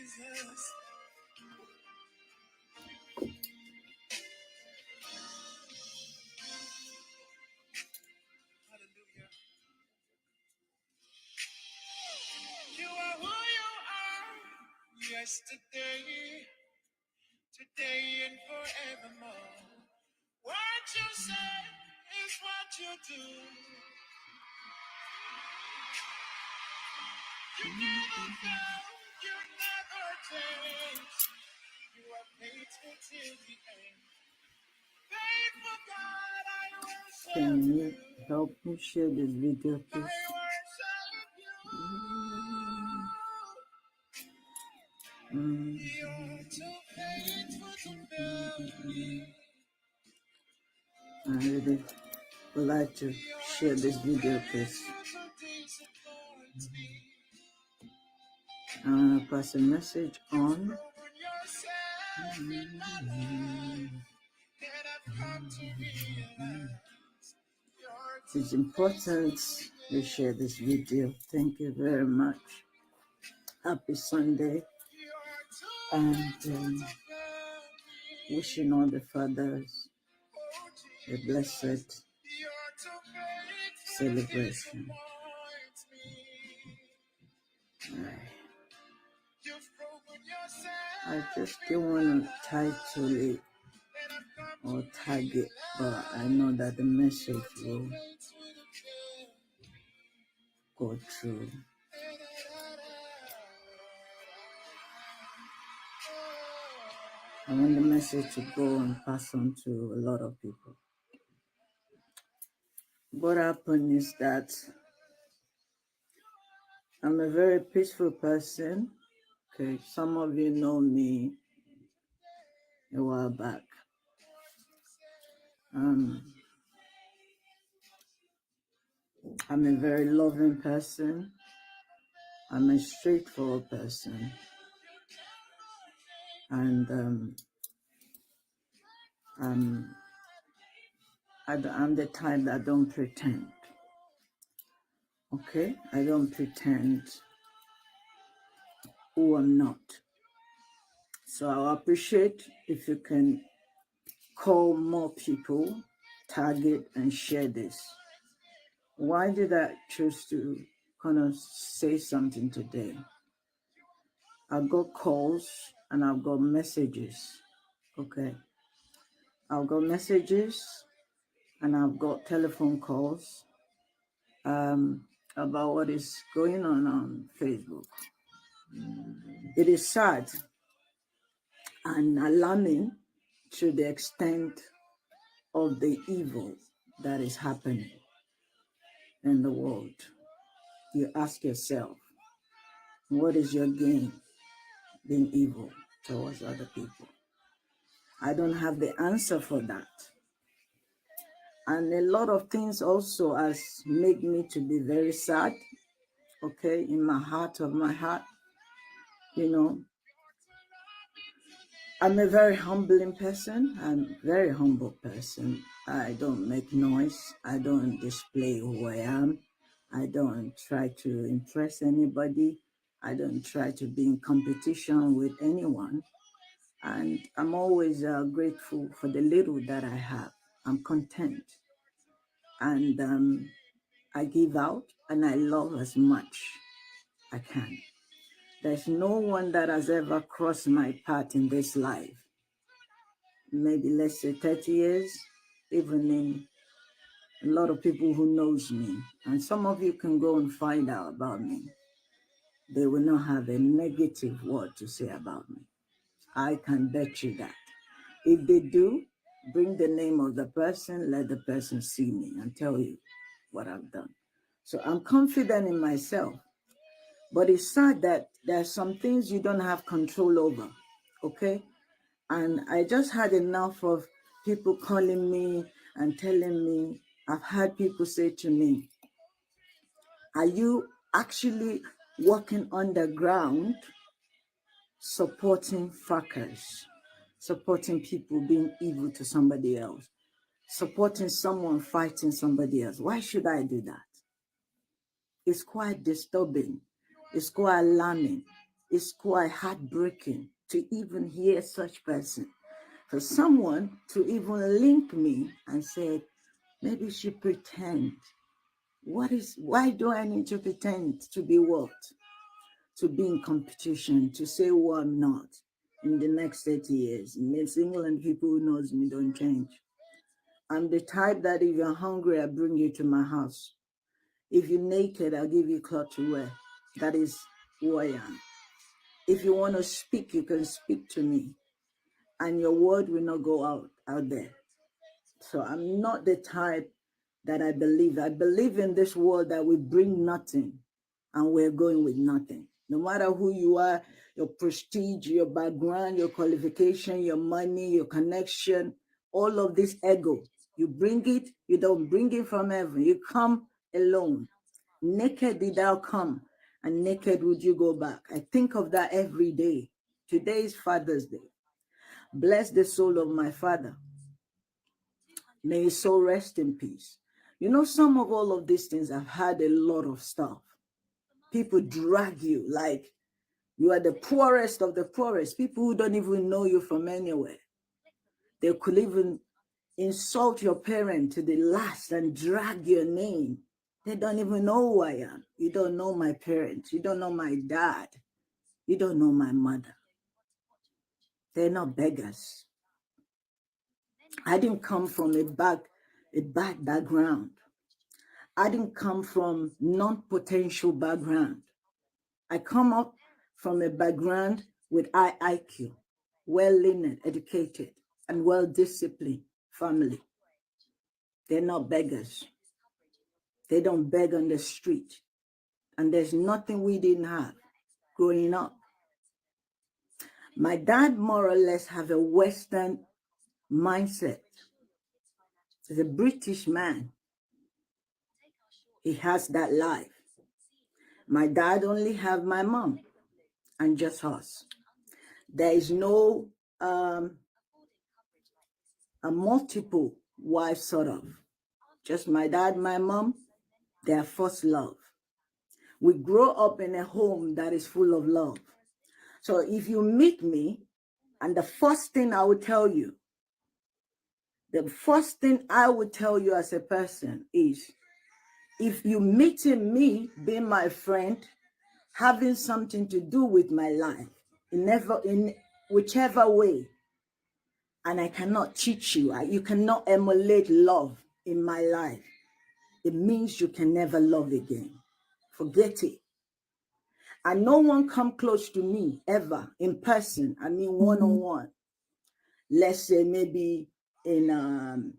You are who you are, yesterday, today, and forevermore. What you say is what you do. You never fail, you never change. You are faithful till the end. Faithful God, I worship you. Can you help me share this video, please? I worship you. You're too faithful to fail me. I really would like to share this video, please. I want to pass a message on. It's important we share this video. Thank you very much. Happy Sunday, and wishing all the fathers a blessed celebration. I just don't want to title it or tag it, but I know that the message will go through. I want the message to go and pass on to a lot of people. What happened is that I'm a very peaceful person. Okay, some of you know me a while back. I'm a very loving person. I'm a straightforward person. And I'm the type that don't pretend. Okay? I don't pretend who I'm not. So I'll appreciate if you can call more people, target and share this. Why did I choose to kind of say something today? I've got calls and I've got messages. Okay? I've got messages and I've got telephone calls about what is going on Facebook. It is sad and alarming to the extent of the evil that is happening in the world. You ask yourself, what is your gain being evil towards other people? I don't have the answer for that. And a lot of things also has made me to be very sad, okay, in my heart of my heart. You know, I'm a very humbling person. I'm a very humble person. I don't make noise. I don't display who I am. I don't try to impress anybody. I don't try to be in competition with anyone. And I'm always grateful for the little that I have. I'm content. And I give out and I love as much I can. There's no one that has ever crossed my path in this life. Maybe let's say 30 years, even in a lot of people who knows me. And some of you can go and find out about me. They will not have a negative word to say about me. I can bet you that. If they do, bring the name of the person, let the person see me and tell you what I've done. So I'm confident in myself. But it's sad that there are some things you don't have control over, okay? And I just had enough of people calling me and telling me, I've had people say to me, are you actually walking underground supporting fuckers, supporting people being evil to somebody else, supporting someone fighting somebody else? Why should I do that? It's quite disturbing. It's quite alarming. It's quite heartbreaking to even hear such person. For someone to even link me and say, maybe she pretend. Why do I need to pretend to be what? To be in competition, to say who I'm not in the next 30 years. In England, people who knows me don't change. I'm the type that if you're hungry, I bring you to my house. If you're naked, I'll give you clothes to wear. That is who I am. If you want to speak, you can speak to me, and your word will not go out there. So I'm not the type that I believe. I believe in this world that we bring nothing and we're going with nothing. No matter who you are, your prestige, your background, your qualification, your money, your connection, all of this ego, you bring it, you don't bring it from heaven. You come alone. Naked did thou come, and naked would you go back. I think of that every day. Today is Father's Day. Bless the soul of my father. May his soul rest in peace. You know, some of all of these things, I've had a lot of stuff. People drag you like you are the poorest of the poorest. People who don't even know you from anywhere. They could even insult your parent to the last and drag your name. They don't even know who I am. You don't know my parents. You don't know my dad. You don't know my mother. They're not beggars. I didn't come from a bad background. I didn't come from non-potential background. I come up from a background with high IQ, well-learned, educated, and well-disciplined family. They're not beggars. They don't beg on the street. And there's nothing we didn't have growing up. My dad more or less have a Western mindset. He's a British man. He has that life. My dad only have my mom and just us. There is no a multiple wife sort of. Just my dad, my mom, their first love. We grow up in a home that is full of love. So if you meet me, and the first thing I would tell you, as a person is, if you meeting me, being my friend, having something to do with my life, in whichever way, and I cannot teach you, you cannot emulate love in my life, it means you can never love again. Forget it. And no one come close to me ever in person. I mean, one-on-one. Let's say maybe in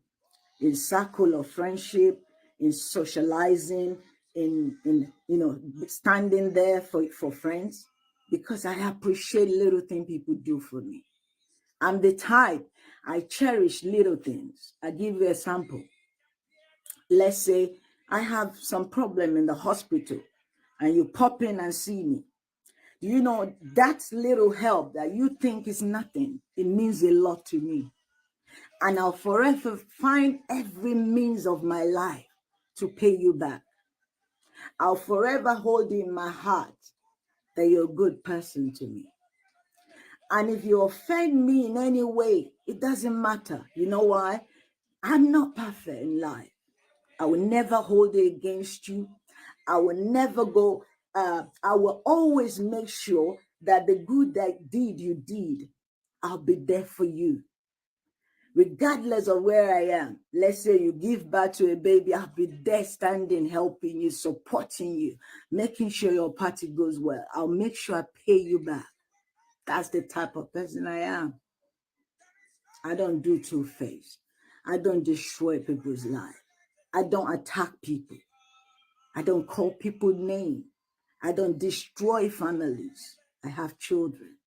circle of friendship, in socializing, in standing there for friends, because I appreciate little things people do for me. I'm the type, I cherish little things. I give you a sample. Let's say I have some problem in the hospital and you pop in and see me. You know, that little help that you think is nothing, it means a lot to me. And I'll forever find every means of my life to pay you back. I'll forever hold in my heart that you're a good person to me. And if you offend me in any way, it doesn't matter. You know why? I'm not perfect in life. I will never hold it against you. I will never go, I will always make sure that the good you did, I'll be there for you. Regardless of where I am, let's say you give birth to a baby, I'll be there standing, helping you, supporting you, making sure your party goes well. I'll make sure I pay you back. That's the type of person I am. I don't do two-faced. I don't destroy people's lives. I don't attack people. I don't call people names. I don't destroy families. I have children.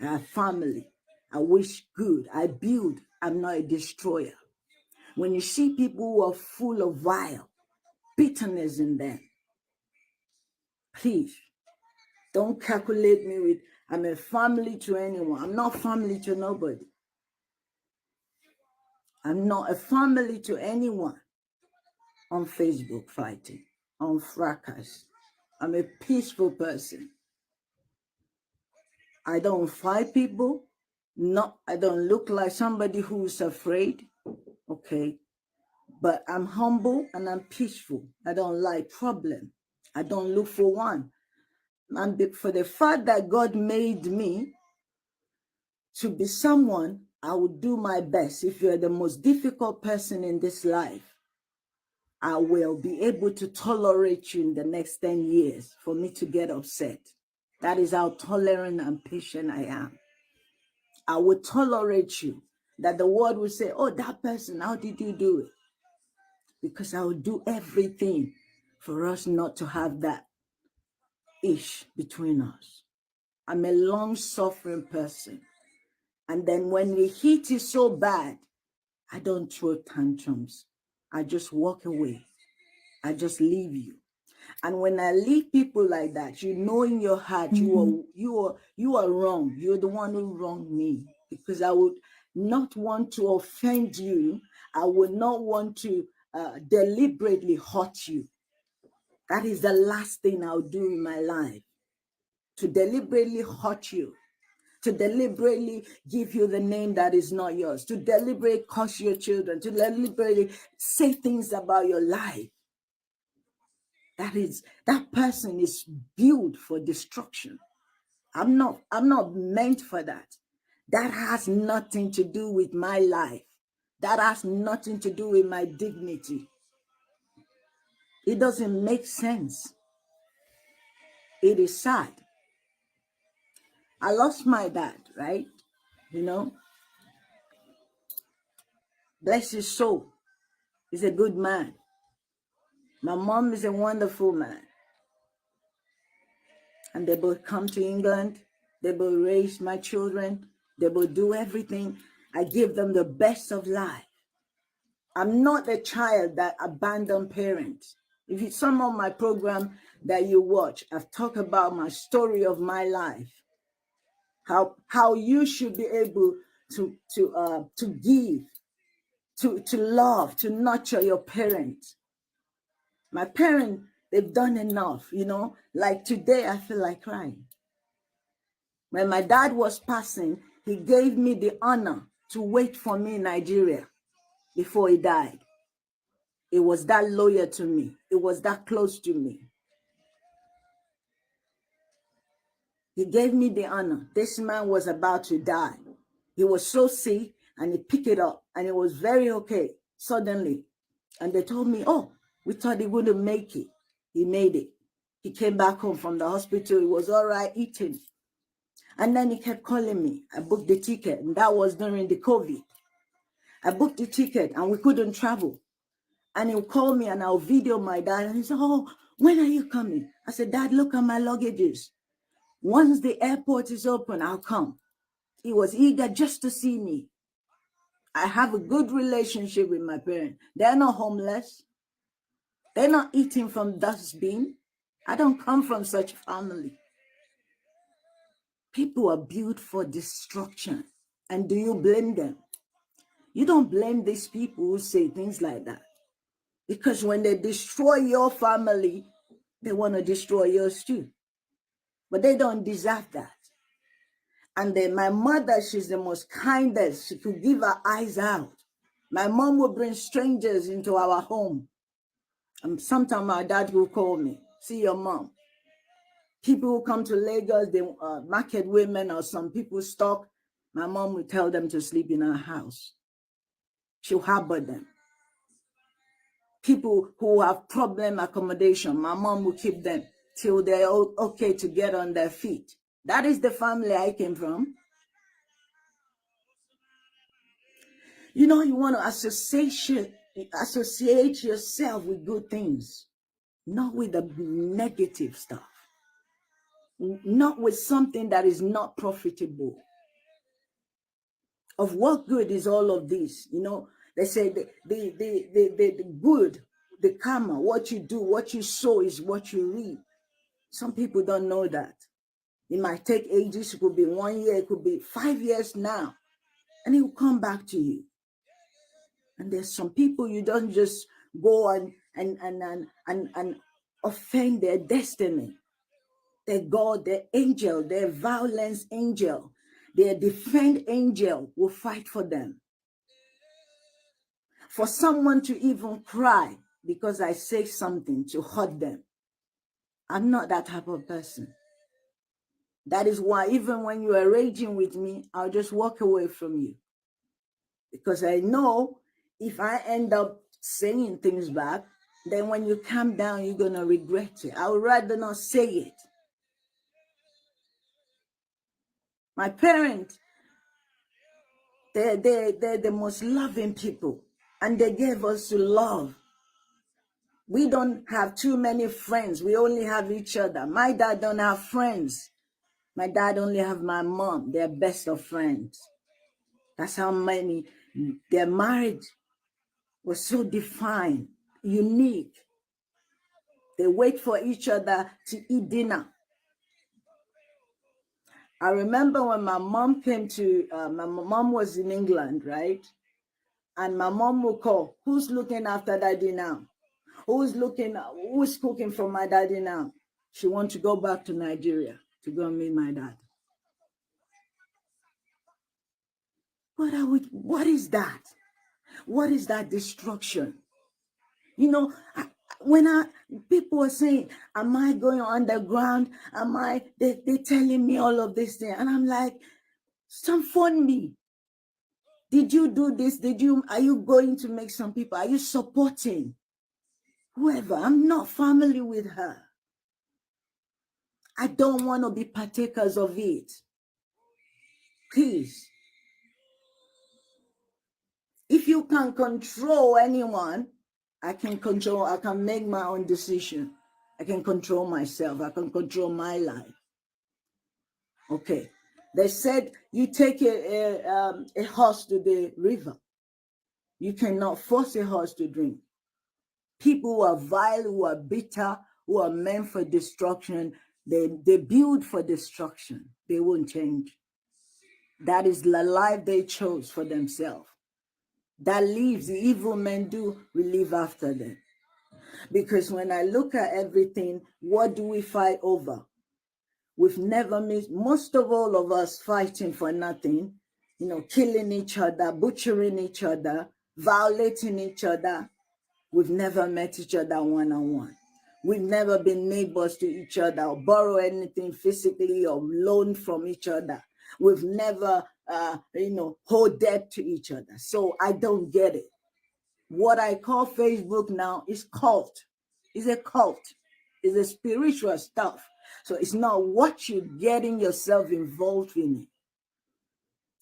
I have family. I wish good. I build. I'm not a destroyer. When you see people who are full of vile bitterness in them, please don't calculate me with, I'm a family to anyone. I'm not family to nobody. I'm not a family to anyone on Facebook fighting, on fracas. I'm a peaceful person. I don't fight people. No, I don't look like somebody who's afraid. Okay. But I'm humble and I'm peaceful. I don't like problem. I don't look for one. And for the fact that God made me to be someone, I will do my best. If you're the most difficult person in this life, I will be able to tolerate you in the next 10 years for me to get upset. That is how tolerant and patient I am. I will tolerate you. That the world will say, oh, that person, how did you do it? Because I will do everything for us not to have that ish between us. I'm a long-suffering person. And then when the heat is so bad, I don't throw tantrums. I just walk away. I just leave you. And when I leave people like that, you know in your heart you are wrong. You're the one who wronged me, because I would not want to offend you. I would not want to deliberately hurt you. That is the last thing I'll do in my life, to deliberately hurt you, to deliberately give you the name that is not yours, to deliberately curse your children, to deliberately say things about your life. That person is built for destruction. I'm not meant for that. That has nothing to do with my life. That has nothing to do with my dignity. It doesn't make sense. It is sad. I lost my dad, right? You know, bless his soul. He's a good man. My mom is a wonderful man. And they both come to England. They both raise my children. They both do everything. I give them the best of life. I'm not a child that abandoned parents. If it's some of my program that you watch, I've talked about my story of my life. How you should be able to give, to love, to nurture your parents. My parents, they've done enough, you know. Like today, I feel like crying. When my dad was passing, he gave me the honor to wait for me in Nigeria before he died. It was that loyal to me. It was that close to me. He gave me the honor. This man was about to die. He was so sick, and he picked it up, and it was very okay suddenly. And they told me, oh, we thought he wouldn't make it. He made it. He came back home from the hospital. He was all right eating. And then he kept calling me. I booked the ticket, and that was during the COVID. I booked the ticket, and we couldn't travel. And he'll call me, and I'll video my dad. And he said, oh, when are you coming? I said, Dad, look at my luggages. Once the airport is open, I'll come. He was eager just to see me. I have a good relationship with my parents. They're not homeless. They're not eating from dustbin. I don't come from such a family. People are built for destruction. And do you blame them? You don't blame these people who say things like that. Because when they destroy your family, they want to destroy yours too. But they don't deserve that. And then my mother, she's the most kindest. She could give her eyes out. My mom will bring strangers into our home. And sometimes my dad will call me, see your mom. People who come to Lagos, they market women or some people stock. My mom will tell them to sleep in her house. She'll harbor them. People who have problem accommodation, my mom will keep them till they're okay to get on their feet. That is the family I came from. You know, you want to associate yourself with good things, not with the negative stuff, not with something that is not profitable. Of what good is all of this? You know, they say the good, the karma, what you do, what you sow is what you reap. Some people don't know that. It might take ages, it could be 1 year, it could be 5 years now, and it will come back to you. And there's some people you don't just go and offend their destiny. Their God, their angel, their violence angel, their defend angel will fight for them. For someone to even cry because I say something to hurt them, I'm not that type of person. That is why even when you are raging with me, I'll just walk away from you. Because I know if I end up saying things back, then when you calm down, you're going to regret it. I would rather not say it. My parents, they're the most loving people, and they gave us to love. We don't have too many friends. We only have each other. My dad don't have friends. My dad only have my mom. They're best of friends. That's how many. Their marriage was so defined, unique. They wait for each other to eat dinner. I remember when my mom came to, my mom was in England, right? And my mom would call, who's looking after daddy now? Who's cooking for my daddy now? She wants to go back to Nigeria to go and meet my dad. What is that? What is that destruction? You know, people are saying, am I going underground? They telling me all of this thing. And I'm like, some fund me. Did you do this? Are you going to make some people? Are you supporting whoever? I'm not family with her. I don't want to be partakers of it. Please. If you can control anyone, I can make my own decision. I can control myself. I can control my life. Okay. They said you take a horse to the river. You cannot force a horse to drink. People who are vile, who are bitter, who are meant for destruction, they build for destruction. They won't change. That is the life they chose for themselves. That leaves the evil men do, we live after them. Because when I look at everything, what do we fight over? We've never missed, most of all of us fighting for nothing, killing each other, butchering each other, violating each other. We've never met each other one-on-one. We've never been neighbors to each other or borrow anything physically or loan from each other. We've never, hold debt to each other. So I don't get it. What I call Facebook now is cult. It's a cult. It's a spiritual stuff. So it's not what you're getting yourself involved in.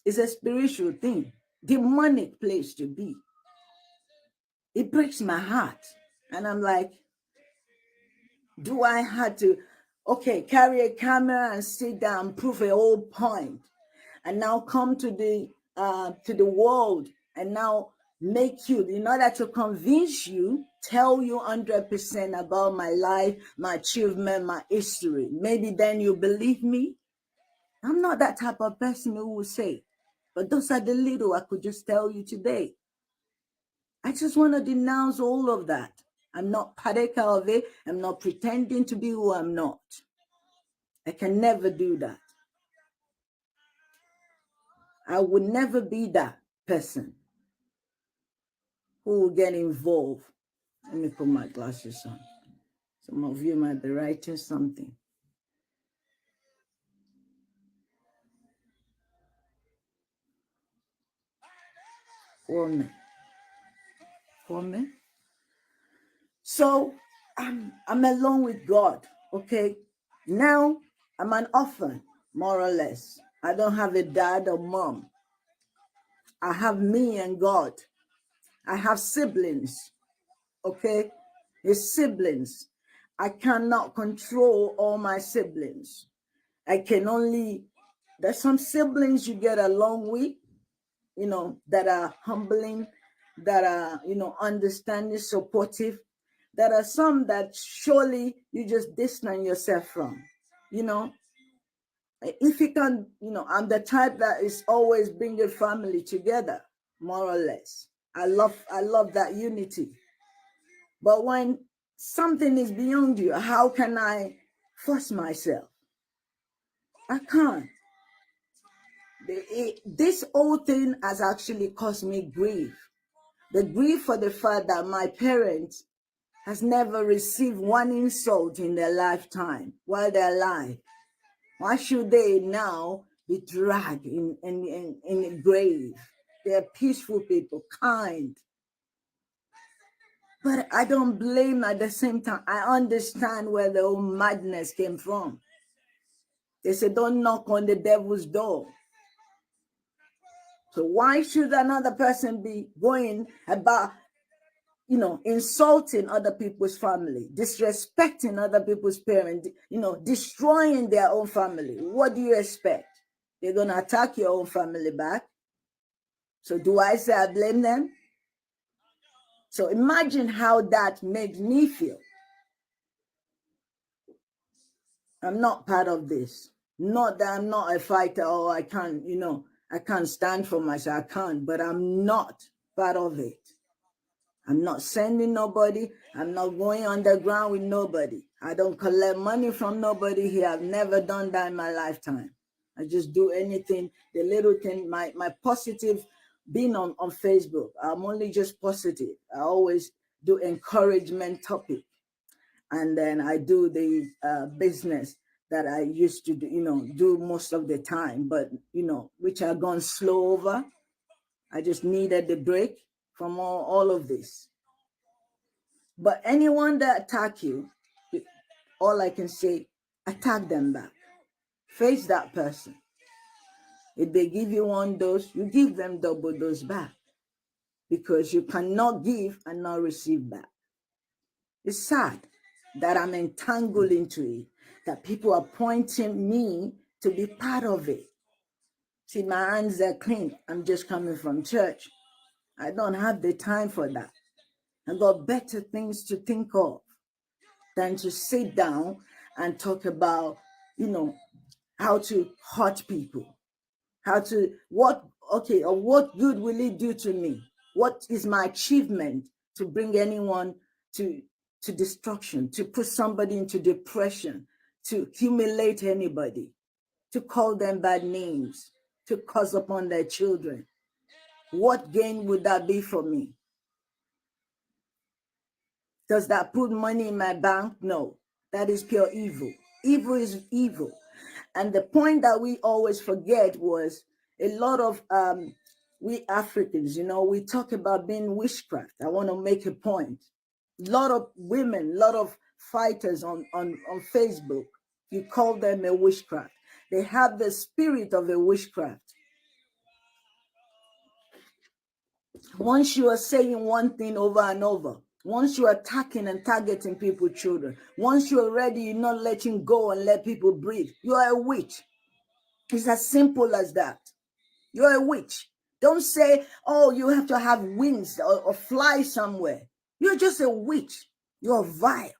It's a spiritual thing. Demonic place to be. It breaks my heart. And I'm like, do I have to, carry a camera and sit down and prove a whole point, and now come to the world and now make you, in order to convince you, tell you 100% about my life, my achievement, my history. Maybe then you believe me. I'm not that type of person who will say, but those are the little I could just tell you today. I just want to denounce all of that. I'm not partaker of it. I'm not pretending to be who I'm not. I can never do that. I would never be that person who will get involved. Let me put my glasses on. Some of you might be writing something. For me. So I'm alone with God. Okay. Now I'm an orphan, more or less. I don't have a dad or mom. I have me and God. I have siblings. Okay. His siblings. I cannot control all my siblings. There's some siblings you get along with, that are humbling, that are, understanding, supportive. There are some that surely you just distance yourself from, If you can, I'm the type that is always bringing family together, more or less. I love that unity. But when something is beyond you, how can I force myself? I can't. This whole thing has actually caused me grief. The grief for the fact that my parents has never received one insult in their lifetime while they're alive. Why should they now be dragged in a grave? They're peaceful people, kind. But I don't blame at the same time. I understand where the whole madness came from. They say, don't knock on the devil's door. So why should another person be going about, insulting other people's family, disrespecting other people's parents, destroying their own family? What do you expect? They're going to attack your own family back. So do I say I blame them? So imagine how that makes me feel. I'm not part of this. Not that I'm not a fighter or I can't stand for myself. I can't, but I'm not part of it. I'm not sending nobody. I'm not going underground with nobody. I don't collect money from nobody here. I've never done that in my lifetime. I just do anything, the little thing, my positive being on Facebook. I'm only just positive. I always do encouragement topic. And then I do the business that I used to do most of the time, but, which I've gone slow over. I just needed the break from all of this. But anyone that attack you, all I can say, attack them back. Face that person. If they give you one dose, you give them double dose back. Because you cannot give and not receive back. It's sad that I'm entangled into it, that people are pointing me to be part of it. See, my hands are clean. I'm just coming from church. I don't have the time for that. I got better things to think of than to sit down and talk about, how to hurt people. What good will it do to me? What is my achievement to bring anyone to destruction, to put somebody into depression, to humiliate anybody, to call them bad names, to curse upon their children? What gain would that be for me? Does that put money in my bank? No, that is pure evil. Evil is evil. And the point that we always forget was a lot of we Africans, we talk about being witchcraft. I want to make a point. A lot of women, a lot of fighters on Facebook, you call them a witchcraft. They have the spirit of a witchcraft. Once you are saying one thing over and over, once you're attacking and targeting people's children, once you're ready, you're not letting go and let people breathe, you're a witch. It's as simple as that. You're a witch. Don't say, oh, you have to have wings or fly somewhere. You're just a witch. You're vile.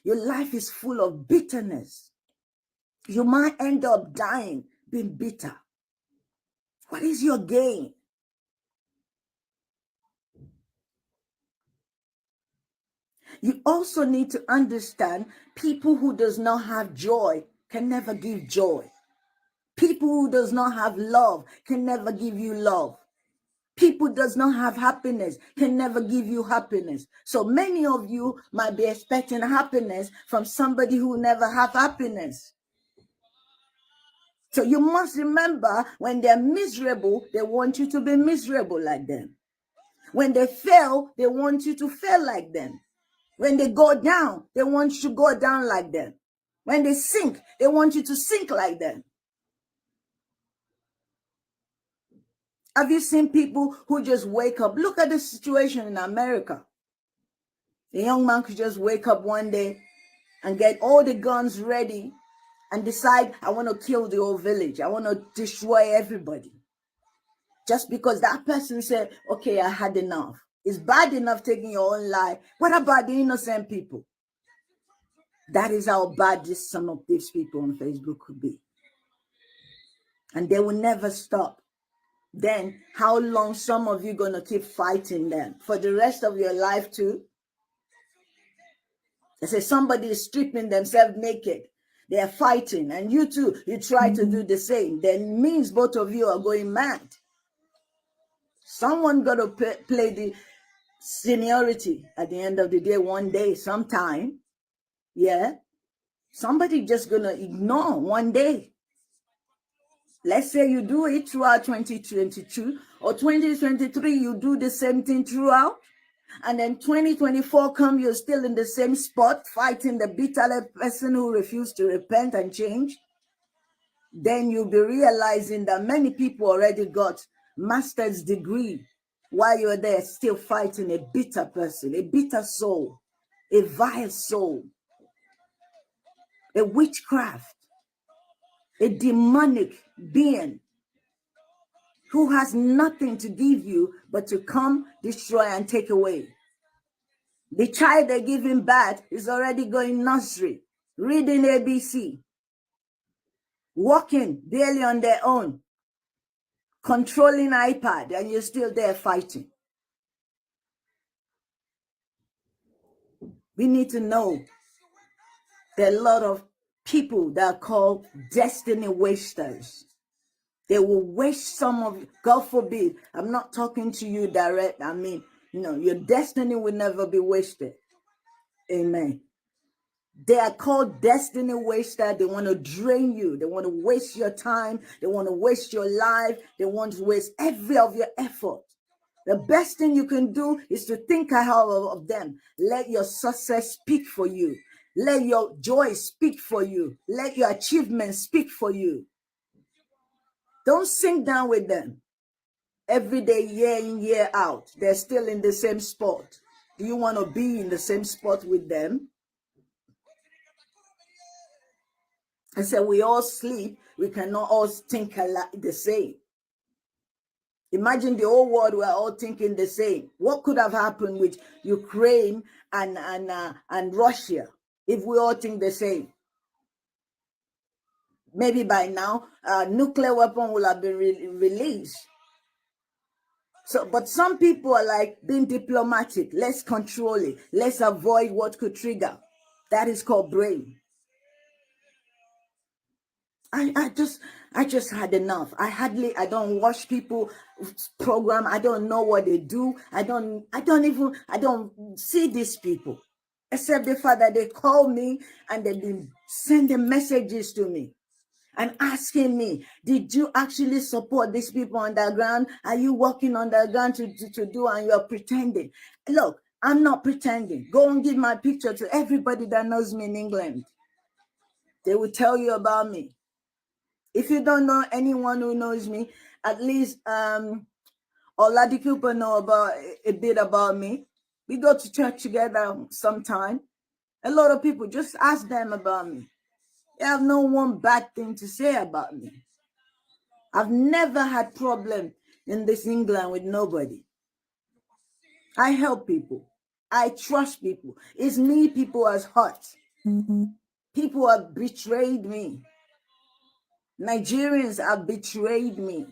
Your life is full of bitterness. You might end up dying being bitter. What is your gain? You also need to understand people who does not have joy can never give joy. People who does not have love can never give you love. People does not have happiness can never give you happiness. So many of you might be expecting happiness from somebody who never have happiness. So you must remember, when they're miserable, they want you to be miserable like them. When they fail, they want you to fail like them. When they go down, they want you to go down like them. When they sink, they want you to sink like them. Have you seen people who just wake up? Look at the situation in America. The young man could just wake up one day and get all the guns ready and decide, I want to kill the whole village. I want to destroy everybody. Just because that person said, okay, I had enough. It's bad enough taking your own life. What about the innocent people? That is how bad some of these people on Facebook could be. And they will never stop. Then how long some of you going to keep fighting them? For the rest of your life too? They say somebody is stripping themselves naked. They're fighting, and you too, you try to do the same. Then means both of you are going mad. Someone got to play the seniority at the end of the day one day, sometime. Yeah. Somebody just gonna ignore one day. Let's say you do it throughout 2022 or 2023, you do the same thing throughout. And then 2024 come, you're still in the same spot, fighting the bitter person who refused to repent and change. Then you'll be realizing that many people already got master's degree while you're there still fighting a bitter person, a bitter soul, a vile soul, a witchcraft, a demonic being who has nothing to give you but to come, destroy, and take away. The child they're giving birth is already going nursery, reading ABC, walking daily on their own, controlling iPad, and you're still there fighting. We need to know there are a lot of people that are called destiny wasters. They will waste some of, God forbid, I'm not talking to you direct. I mean, your destiny will never be wasted. Amen. They are called destiny waster. They want to drain you. They want to waste your time. They want to waste your life. They want to waste every of your effort. The best thing you can do is to think ahead of them. Let your success speak for you. Let your joy speak for you. Let your achievements speak for you. Don't sink down with them. Every day, year in, year out, they're still in the same spot. Do you want to be in the same spot with them? I said, we all sleep. We cannot all think the same. Imagine the whole world were all thinking the same. What could have happened with Ukraine and Russia if we all think the same? Maybe by now, nuclear weapon will have been released. So, but some people are like being diplomatic. Let's control it. Let's avoid what could trigger. That is called brain. I just had enough. I don't watch people program. I don't know what they do. I don't see these people. Except the fact that they call me and they've been sending messages to me and asking me, did you actually support these people underground? Are you working underground to do, and you're pretending? Look, I'm not pretending. Go and give my picture to everybody that knows me in England. They will tell you about me. If you don't know anyone who knows me, at least Oladi Cooper know about a bit about me. We go to church together sometime. A lot of people, just ask them about me. They have no one bad thing to say about me. I've never had problem in this England with nobody. I help people. I trust people. It's me people has hurt. People have betrayed me. Nigerians have betrayed me.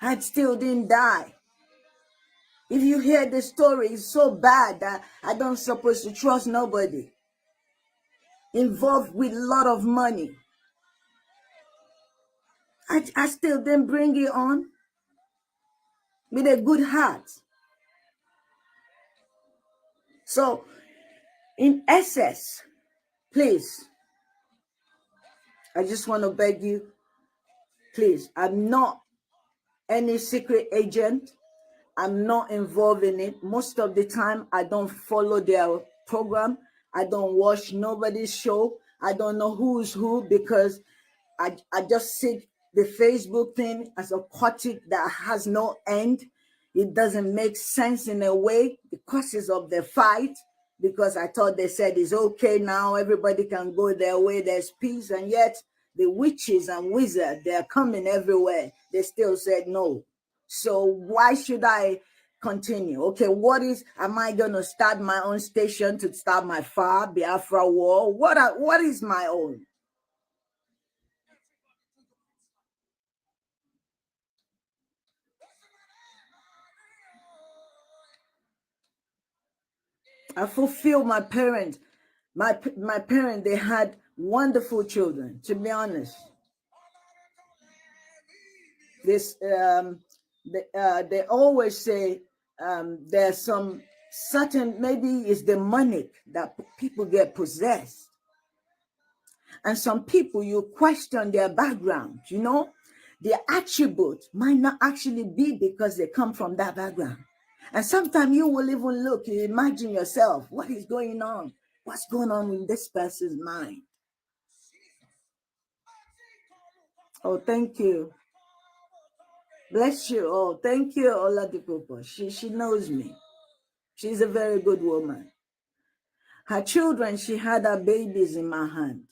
I still didn't die. If you hear the story, it's so bad that I don't supposed to trust nobody. Involved with a lot of money. I still didn't bring it on with a good heart. So, in essence, please, I just want to beg you, please, I'm not any secret agent. I'm not involved in it. Most of the time, I don't follow their program. I don't watch nobody's show. I don't know who's who because I just see the Facebook thing as a aquatic that has no end. It doesn't make sense in a way, the causes of the fight, because I thought they said it's okay now, everybody can go their way, there's peace, and yet the witches and wizards, they're coming everywhere. They still said no. So why should I continue? Okay, am I going to start my own station to start my Biafra war? What is my own? I fulfill my parents. My parent, they had wonderful children, to be honest. This they always say there's some certain, maybe it's demonic, that people get possessed, and some people you question their background. Their attribute might not actually be because they come from that background. And sometimes you will even look, you imagine yourself, what is going on? What's going on in this person's mind? Oh, thank you. Bless you. Oh, thank you, Oladipopo. She knows me. She's a very good woman. Her children, she had her babies in my hand.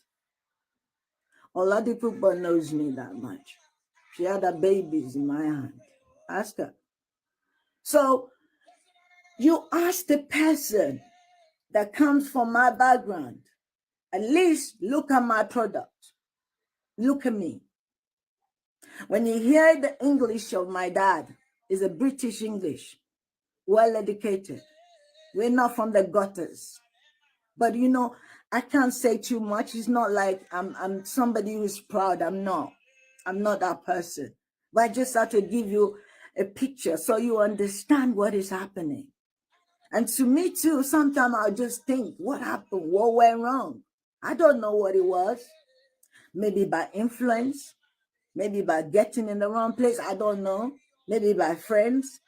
Oladipopo knows me that much. She had her babies in my hand. Ask her. So you ask the person that comes from my background, at least look at my product. Look at me. When you hear the English of my dad, is a British English, well educated. We're not from the gutters. But I can't say too much. It's not like I'm somebody who's proud. I'm not that person. But I just have to give you a picture so you understand what is happening. And to me too, sometimes I'll just think, what happened? What went wrong? I don't know what it was. Maybe by influence, maybe by getting in the wrong place. I don't know. Maybe by friends.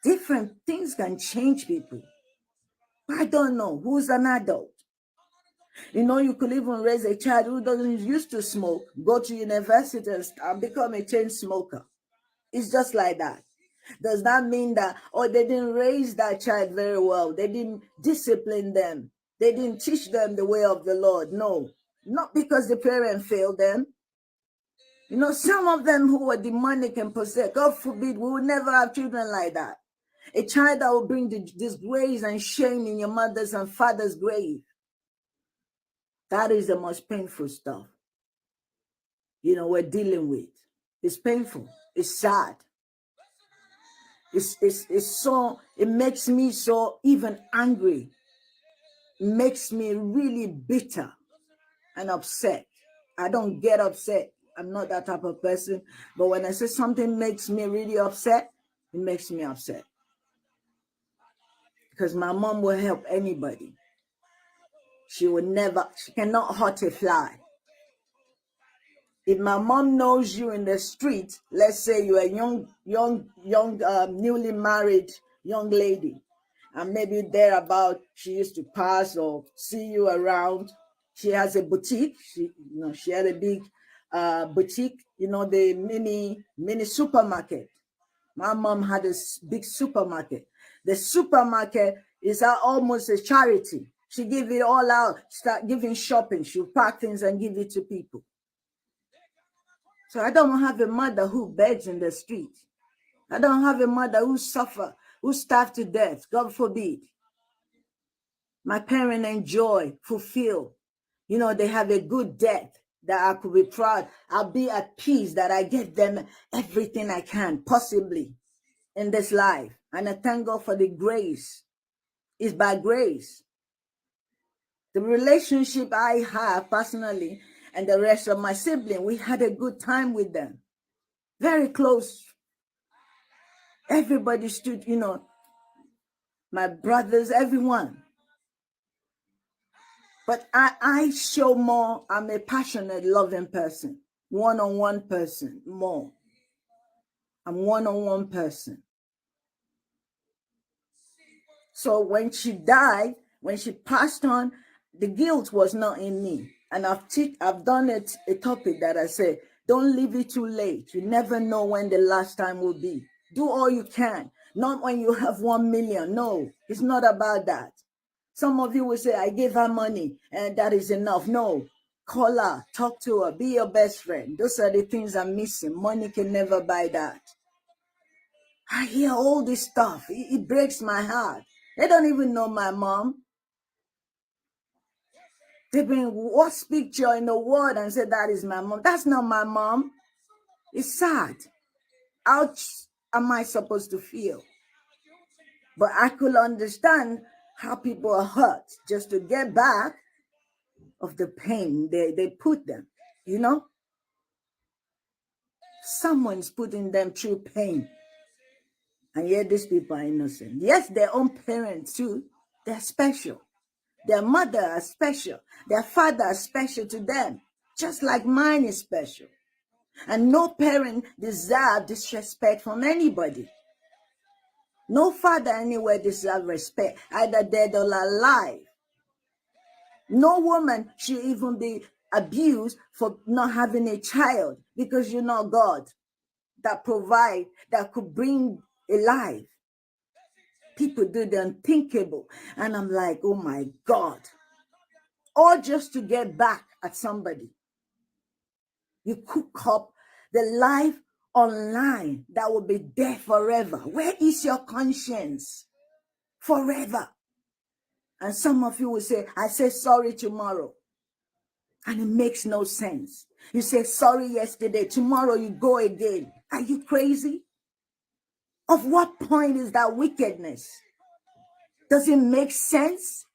Different things can change people. I don't know. Who's an adult? You could even raise a child who doesn't used to smoke, go to university and become a chain smoker. It's just like that. Does that mean that, they didn't raise that child very well? They didn't discipline them. They didn't teach them the way of the Lord. No, not because the parent failed them. Some of them who were demonic and possessed, God forbid, we will never have children like that. A child that will bring disgrace and shame in your mother's and father's grave. That is the most painful stuff, we're dealing with. It's painful. It's sad. It's so, it makes me so even angry. It makes me really bitter and upset. I don't get upset. I'm not that type of person. But when I say something makes me really upset, it makes me upset. Because my mom will help anybody. She cannot hurt a fly. If my mom knows you in the street, let's say you're a young, newly married young lady, and maybe thereabout, she used to pass or see you around. She has a boutique. She had a big boutique, the mini supermarket. My mom had a big supermarket. The supermarket is almost a charity. She give it all out, start giving shopping. She'll pack things and give it to people. So I don't have a mother who begs in the street. I don't have a mother who suffer, who starve to death. God forbid. My parents enjoy, fulfill. They have a good death that I could be proud. I'll be at peace that I get them everything I can possibly in this life. And I thank God for the grace. It's by grace. The relationship I have personally and the rest of my siblings, we had a good time with them. Very close. Everybody stood, my brothers, everyone. But I show more, I'm a passionate, loving person. One-on-one person, more. I'm one-on-one person. So when she died, when she passed on, the guilt was not in me. And I've done it a topic that I say, don't leave it too late. You never know when the last time will be. Do all you can. Not when you have 1 million. No, it's not about that. Some of you will say, I gave her money and that is enough. No, call her, talk to her, be your best friend. Those are the things I'm missing. Money can never buy that. I hear all this stuff. It breaks my heart. They don't even know my mom. They bring worst picture in the world and say that is my mom. That's not my mom. It's sad. How am I supposed to feel? But I could understand how people are hurt just to get back. of the pain they put them, you know? Someone's putting them through pain. And yet these people are innocent. Yes, their own parents too, they're special. Their mother are special. Their father is special to them, just like mine is special. And no parent deserves disrespect from anybody. No father anywhere deserves respect, either dead or alive. No woman should even be abused for not having a child, because you're not God that provide, that could bring a life. People do the unthinkable. And I'm like, oh my God. Or just to get back at somebody. You cook up the life online that will be there forever. Where is your conscience? Forever. And some of you will say, I say sorry tomorrow. And it makes no sense. You say sorry yesterday, tomorrow you go again. Are you crazy? Of what point is that wickedness? Does it make sense?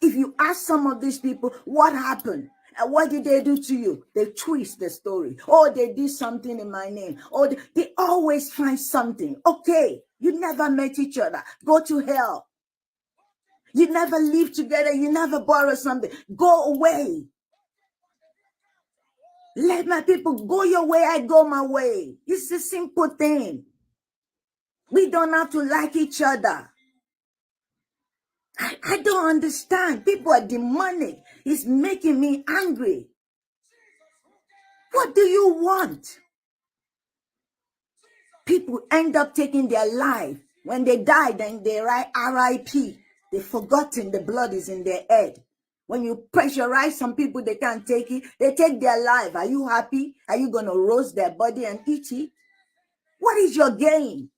If you ask some of these people, what happened? And what did they do to you? They twist the story. Oh, they did something in my name. Oh, they always find something. Okay, you never met each other. Go to hell. You never live together. You never borrow something. Go away. Let my people go your way. I go my way. It's a simple thing. We don't have to like each other. I don't understand. People are demonic. It's making me angry. What do you want? People end up taking their life. When they die, then they write RIP. They've forgotten the blood is in their head. When you pressurize some people, they can't take it. They take their life. Are you happy? Are you going to roast their body and eat it? What is your gain?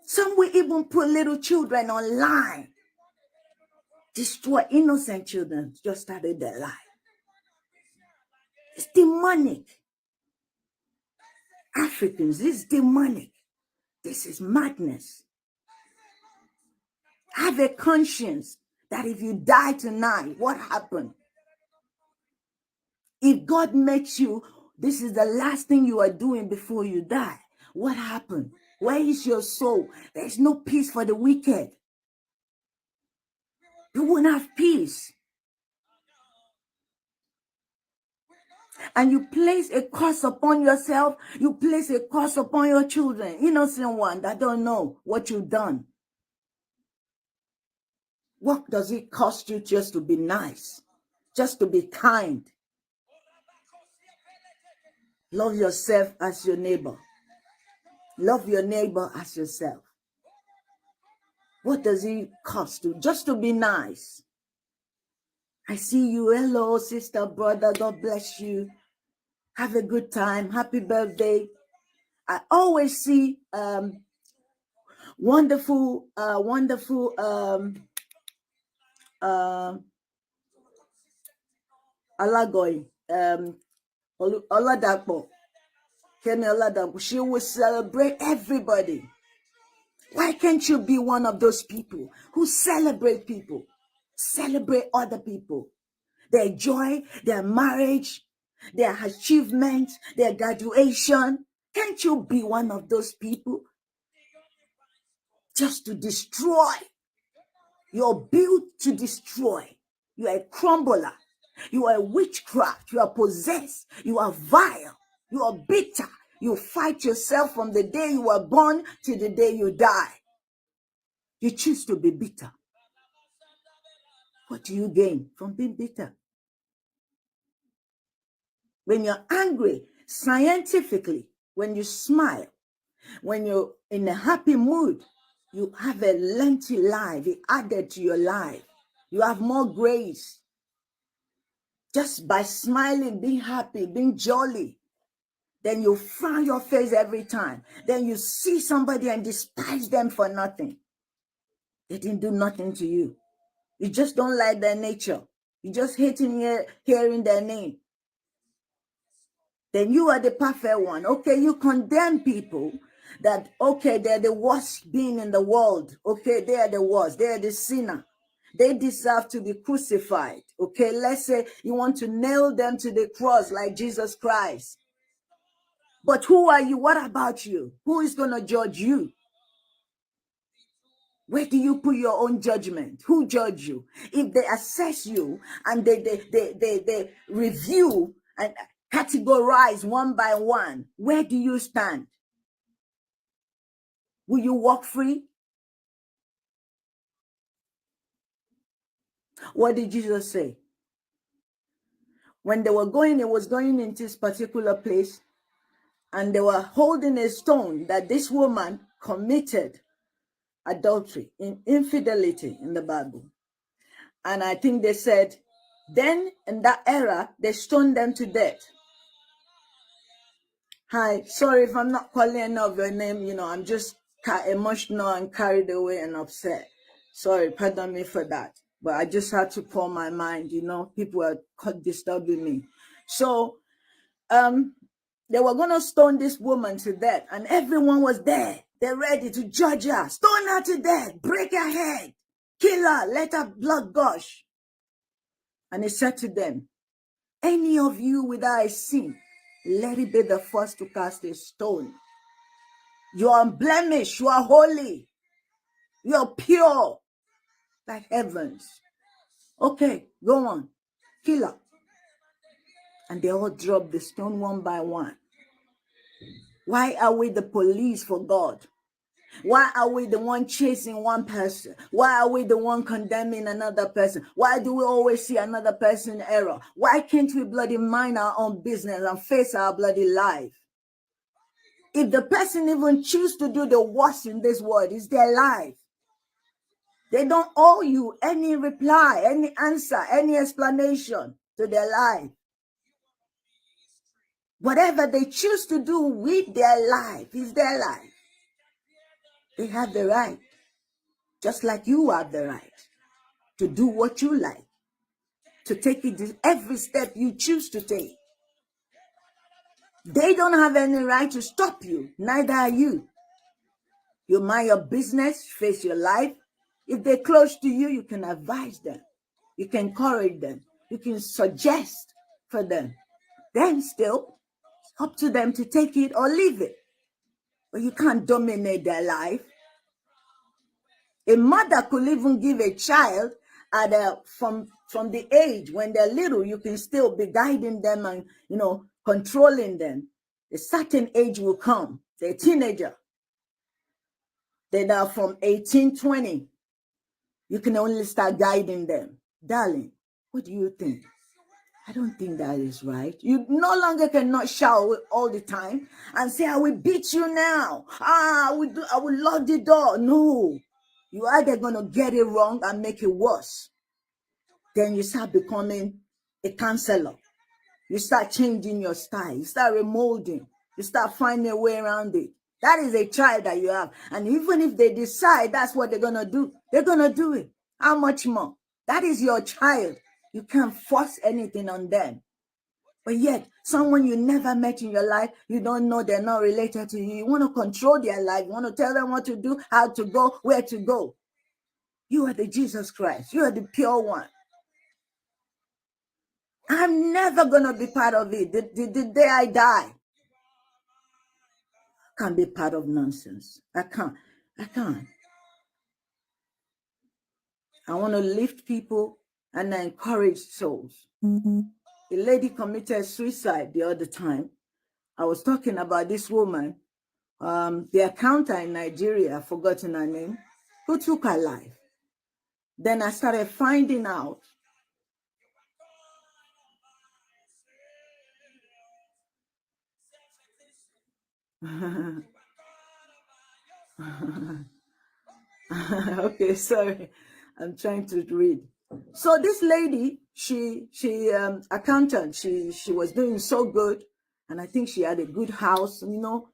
Some will even put little children online. Destroy innocent children just started their life. It's demonic. Africans, this is demonic. This is madness. Have a conscience that if you die tonight, what happened? If God makes you, this is the last thing you are doing before you die. What happened? Where is your soul? There's no peace for the wicked. You won't have peace. And you place a curse upon yourself. You place a curse upon your children. Innocent one that don't know what you've done. What does it cost you just to be nice? Just to be kind? Love yourself as your neighbor. Love your neighbor as yourself. What does it cost you just to be nice? I see you. Hello, sister, brother. God bless you. Have a good time. Happy birthday. I always see wonderful Alagoy, Oladapo, Kenny Oladapo. She will celebrate everybody. Why can't you be one of those people who celebrate people? Celebrate other people. Their joy, their marriage, their achievements, their graduation. Can't you be one of those people? Just to destroy. You're built to destroy. You are a crumbler. You are a witchcraft. You are possessed. You are vile. You are bitter. You fight yourself from the day you were born to the day you die. You choose to be bitter. What do you gain from being bitter? When you're angry, scientifically, when you smile, when you're in a happy mood, you have a lengthy life. It added to your life. You have more grace. Just by smiling, being happy, being jolly. Then you frown your face every time. Then you see somebody and despise them for nothing. They didn't do nothing to you. You just don't like their nature. You just hating hearing their name. Then you are the perfect one. Okay, you condemn people that, okay, they're the worst being in the world. Okay, they are the worst. They are the sinner. They deserve to be crucified. Okay, let's say you want to nail them to the cross like Jesus Christ. But who are you? What about you? Who is going to judge you? Where do you put your own judgment? Who judge you? If they assess you and they review and categorize one by one, where do you stand? Will you walk free? What did Jesus say? When they were going, it was going into this particular place, and they were holding a stone that this woman committed adultery, in infidelity in the Bible. And I think they said, then in that era, they stoned them to death. Hi, sorry if I'm not calling any of your name. You know, I'm just emotional and carried away and upset. Sorry, pardon me for that. But I just had to pour my mind, you know, people are disturbing me. So, they were going to stone this woman to death, and everyone was there. They're ready to judge her, stone her to death, break her head, kill her, let her blood gush. And he said to them, any of you without a sin, let it be the first to cast a stone. You are unblemished, you are holy, you are pure like heavens. Okay, go on, kill her. And they all dropped the stone one by one. Why are we the police for God? Why are we the one chasing one person? Why are we the one condemning another person? Why do we always see another person error? Why can't we bloody mind our own business and face our bloody life? If the person even choose to do the worst in this world, it's their life. They don't owe you any reply, any answer, any explanation to their life. Whatever they choose to do with their life is their life. They have the right, just like you have the right, to do what you like, to take it every step you choose to take. They don't have any right to stop you, neither are you. You mind your business, face your life. If they're close to you, you can advise them. You can encourage them. You can suggest for them. Then still, it's up to them to take it or leave it. But you can't dominate their life. A mother could even give a child from the age when they're little, you can still be guiding them and, you know, controlling them. A certain age will come. They're a teenager. Then from 18, 20, you can only start guiding them. Darling, what do you think? I don't think that is right. You no longer cannot shout all the time and say, I will beat you now. I will lock the door. No. You're either going to get it wrong and make it worse. Then you start becoming a counselor. You start changing your style. You start remolding. You start finding a way around it. That is a child that you have. And even if they decide that's what they're going to do, they're going to do it. How much more? That is your child. You can't force anything on them. But yet, someone you never met in your life, you don't know, they're not related to you. You want to control their life. You want to tell them what to do, how to go, where to go. You are the Jesus Christ. You are the pure one. I'm never going to be part of it. The day I die, I can't be part of nonsense. I can't. I want to lift people and encourage souls. A lady committed suicide the other time. I was talking about this woman, the accountant in Nigeria, I've forgotten her name, who took her life. Then I started finding out okay, sorry, I'm trying to read. So this lady, she accountant, she was doing so good, and I think she had a good house, you know,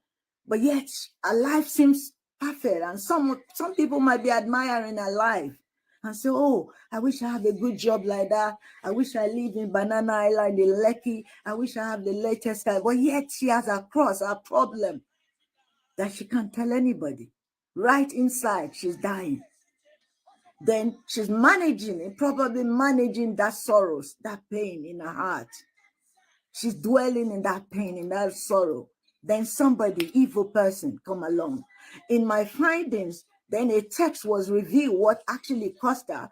but yet her life seems perfect, and some people might be admiring her life and say, oh, I wish I have a good job like that. I wish I live in Banana Island in Lekki. I wish I have the latest car. But yet she has a cross, a problem. that she can't tell anybody. Right inside, she's dying. Then she's managing it, probably managing that sorrows, that pain in her heart. She's dwelling in that pain, in that sorrow. Then somebody, evil person, come along. In my findings, then a text was revealed what actually caused her,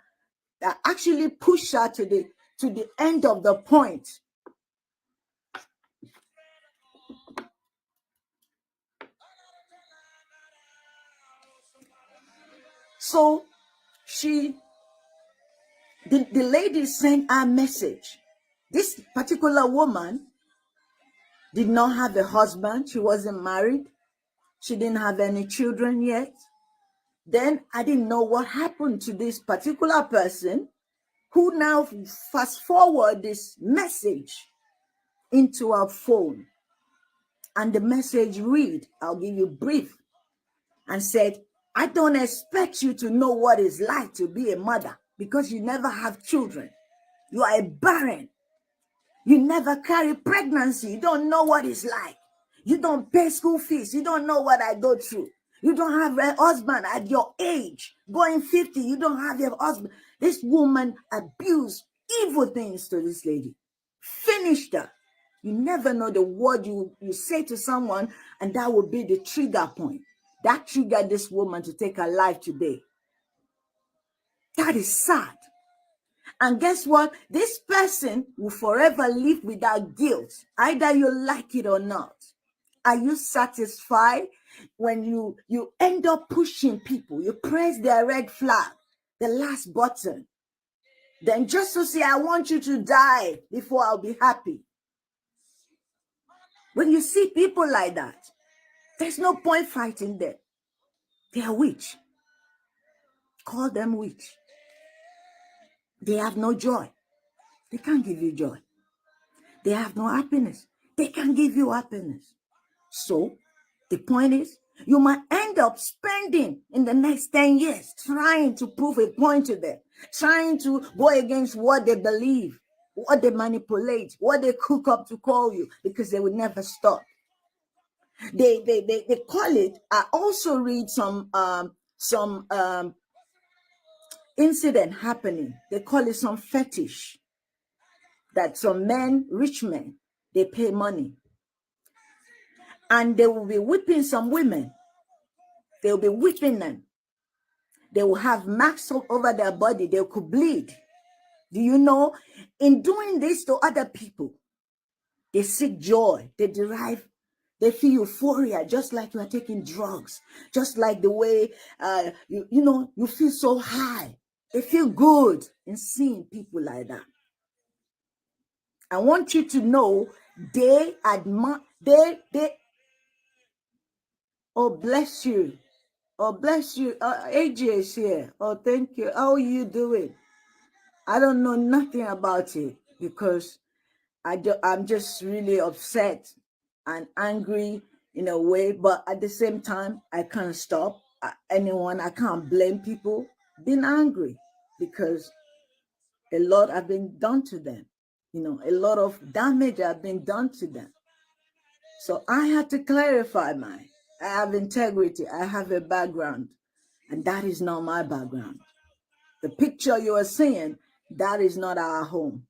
that actually pushed her to the end of the point. So the lady sent her message. This particular woman did not have a husband. She wasn't married. She didn't have any children yet. Then I didn't know what happened to this particular person who now fast forward this message into her phone. And the message read, I'll give you brief, and said, I don't expect you to know what it's like to be a mother because you never have children. You are a barren. You never carry pregnancy. You don't know what it's like. You don't pay school fees. You don't know what I go through. You don't have a husband at your age. Going 50, you don't have your husband. This woman abused evil things to this lady. Finished her. You never know the word you say to someone, and that will be the trigger point. That triggered this woman to take her life today. That is sad. And guess what? This person will forever live without guilt, either you like it or not. Are you satisfied when you end up pushing people? You press their red flag, the last button. Then just to say, I want you to die before I'll be happy. When you see people like that, there's no point fighting them. They are witch. Call them witch. They have no joy. They can't give you joy. They have no happiness. They can't give you happiness. So the point is, you might end up spending in the next 10 years trying to prove a point to them, trying to go against what they believe, what they manipulate, what they cook up to call you, because they will never stop. They call it. I also read some incident happening. They call it some fetish. That some men, rich men, they pay money. And they will be whipping some women. They will be whipping them. They will have marks all over their body. They could bleed. Do you know? In doing this to other people, they seek joy. They feel euphoria, just like you are taking drugs. Just like the way, you feel so high. They feel good in seeing people like that. I want you to know they admire, oh, bless you. Oh, bless you. AJ is here. Oh, thank you. How are you doing? I don't know nothing about it because I'm just really upset and angry in a way, but at the same time, I can't stop anyone. I can't blame people being angry because a lot have been done to them. A lot of damage have been done to them. So I had to clarify I have integrity. I have a background, and that is not my background. The picture you are seeing, that is not our home.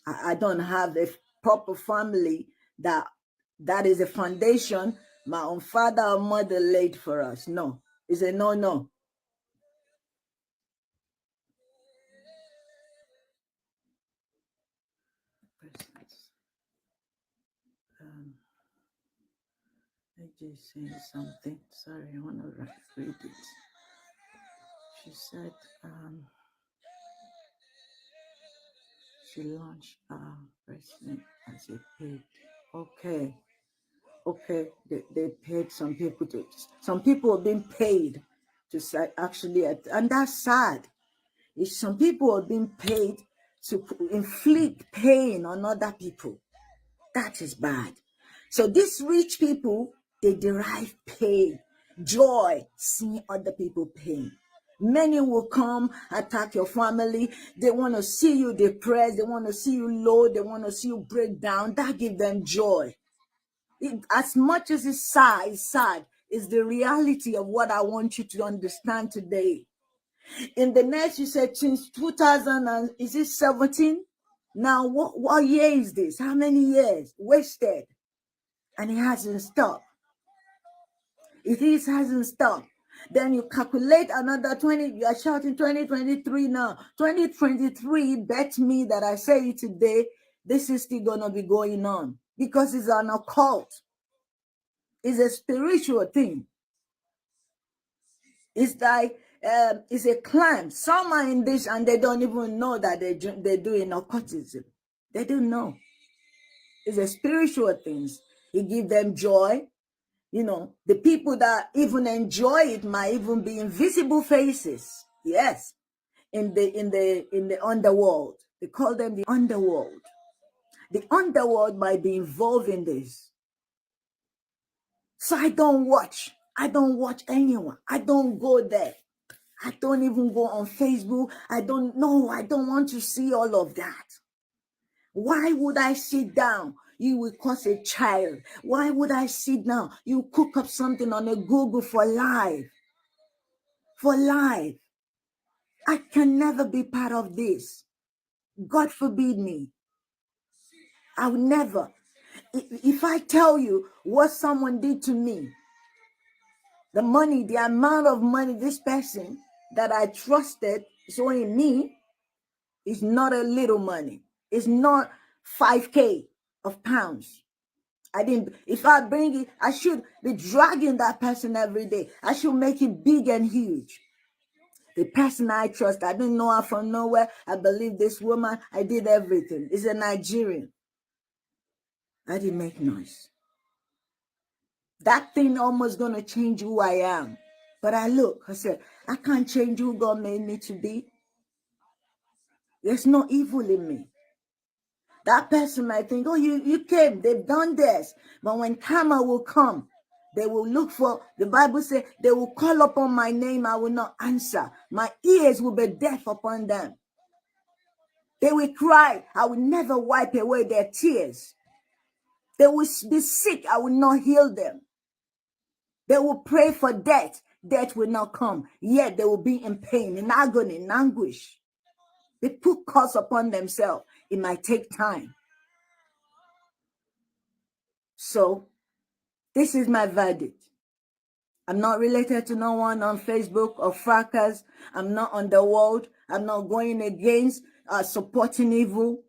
I don't have a proper family that is a foundation my own father or mother laid for us. No, it's a no. I just saying something. Sorry, I want to read it. She said she launched president as a paid. Okay, they paid some people have been paid to say actually, and that's sad. If some people are being paid to inflict pain on other people, that is bad. So these rich people, they derive pain, joy, seeing other people pain. Many will come attack your family. They want to see you depressed. They want to see you low. They want to see you break down. That gives them joy. As much as it's sad, is the reality of what I want you to understand today. In the next, you said since 2000 and is it 17? Now, what year is this? How many years wasted? And it hasn't stopped. Hasn't stopped. Then you calculate another 20. You are shouting 2023 now. 2023, bet me that I say it today, this is still gonna be going on because it's an occult. It's a spiritual thing. It's like it's a clan. Some are in this and they don't even know that they're doing occultism. They don't know. It's a spiritual things. It gives them joy. You know, the people that even enjoy it might even be invisible faces. Yes, in the underworld. They call them the underworld. The underworld might be involved in this. So I don't watch. I don't watch anyone. I don't go there. I don't even go on Facebook. I don't know. I don't want to see all of that. Why would I sit down? You will cause a child. Why would I sit down? You cook up something on a Google for life. For life. I can never be part of this. God forbid me. I will never. If I tell you what someone did to me, the money, the amount of money this person that I trusted showing me is not a little money. It's not 5K of pounds. If I bring it, I should be dragging that person every day. I should make it big and huge. The person I trust, I didn't know her from nowhere. I believe this woman. I did everything. It's a Nigerian. I didn't make noise. That thing almost gonna change who I am. But I said, I can't change who God made me to be. There's no evil in me. That person might think, oh, you came, they've done this. But when karma will come, they will look for, the Bible says, they will call upon my name, I will not answer. My ears will be deaf upon them. They will cry, I will never wipe away their tears. They will be sick, I will not heal them. They will pray for death, death will not come. Yet they will be in pain, in agony, in anguish. They put curse upon themselves. It might take time. So, this is my verdict. I'm not related to no one on Facebook or fracas. I'm not on the world. I'm not going against supporting evil,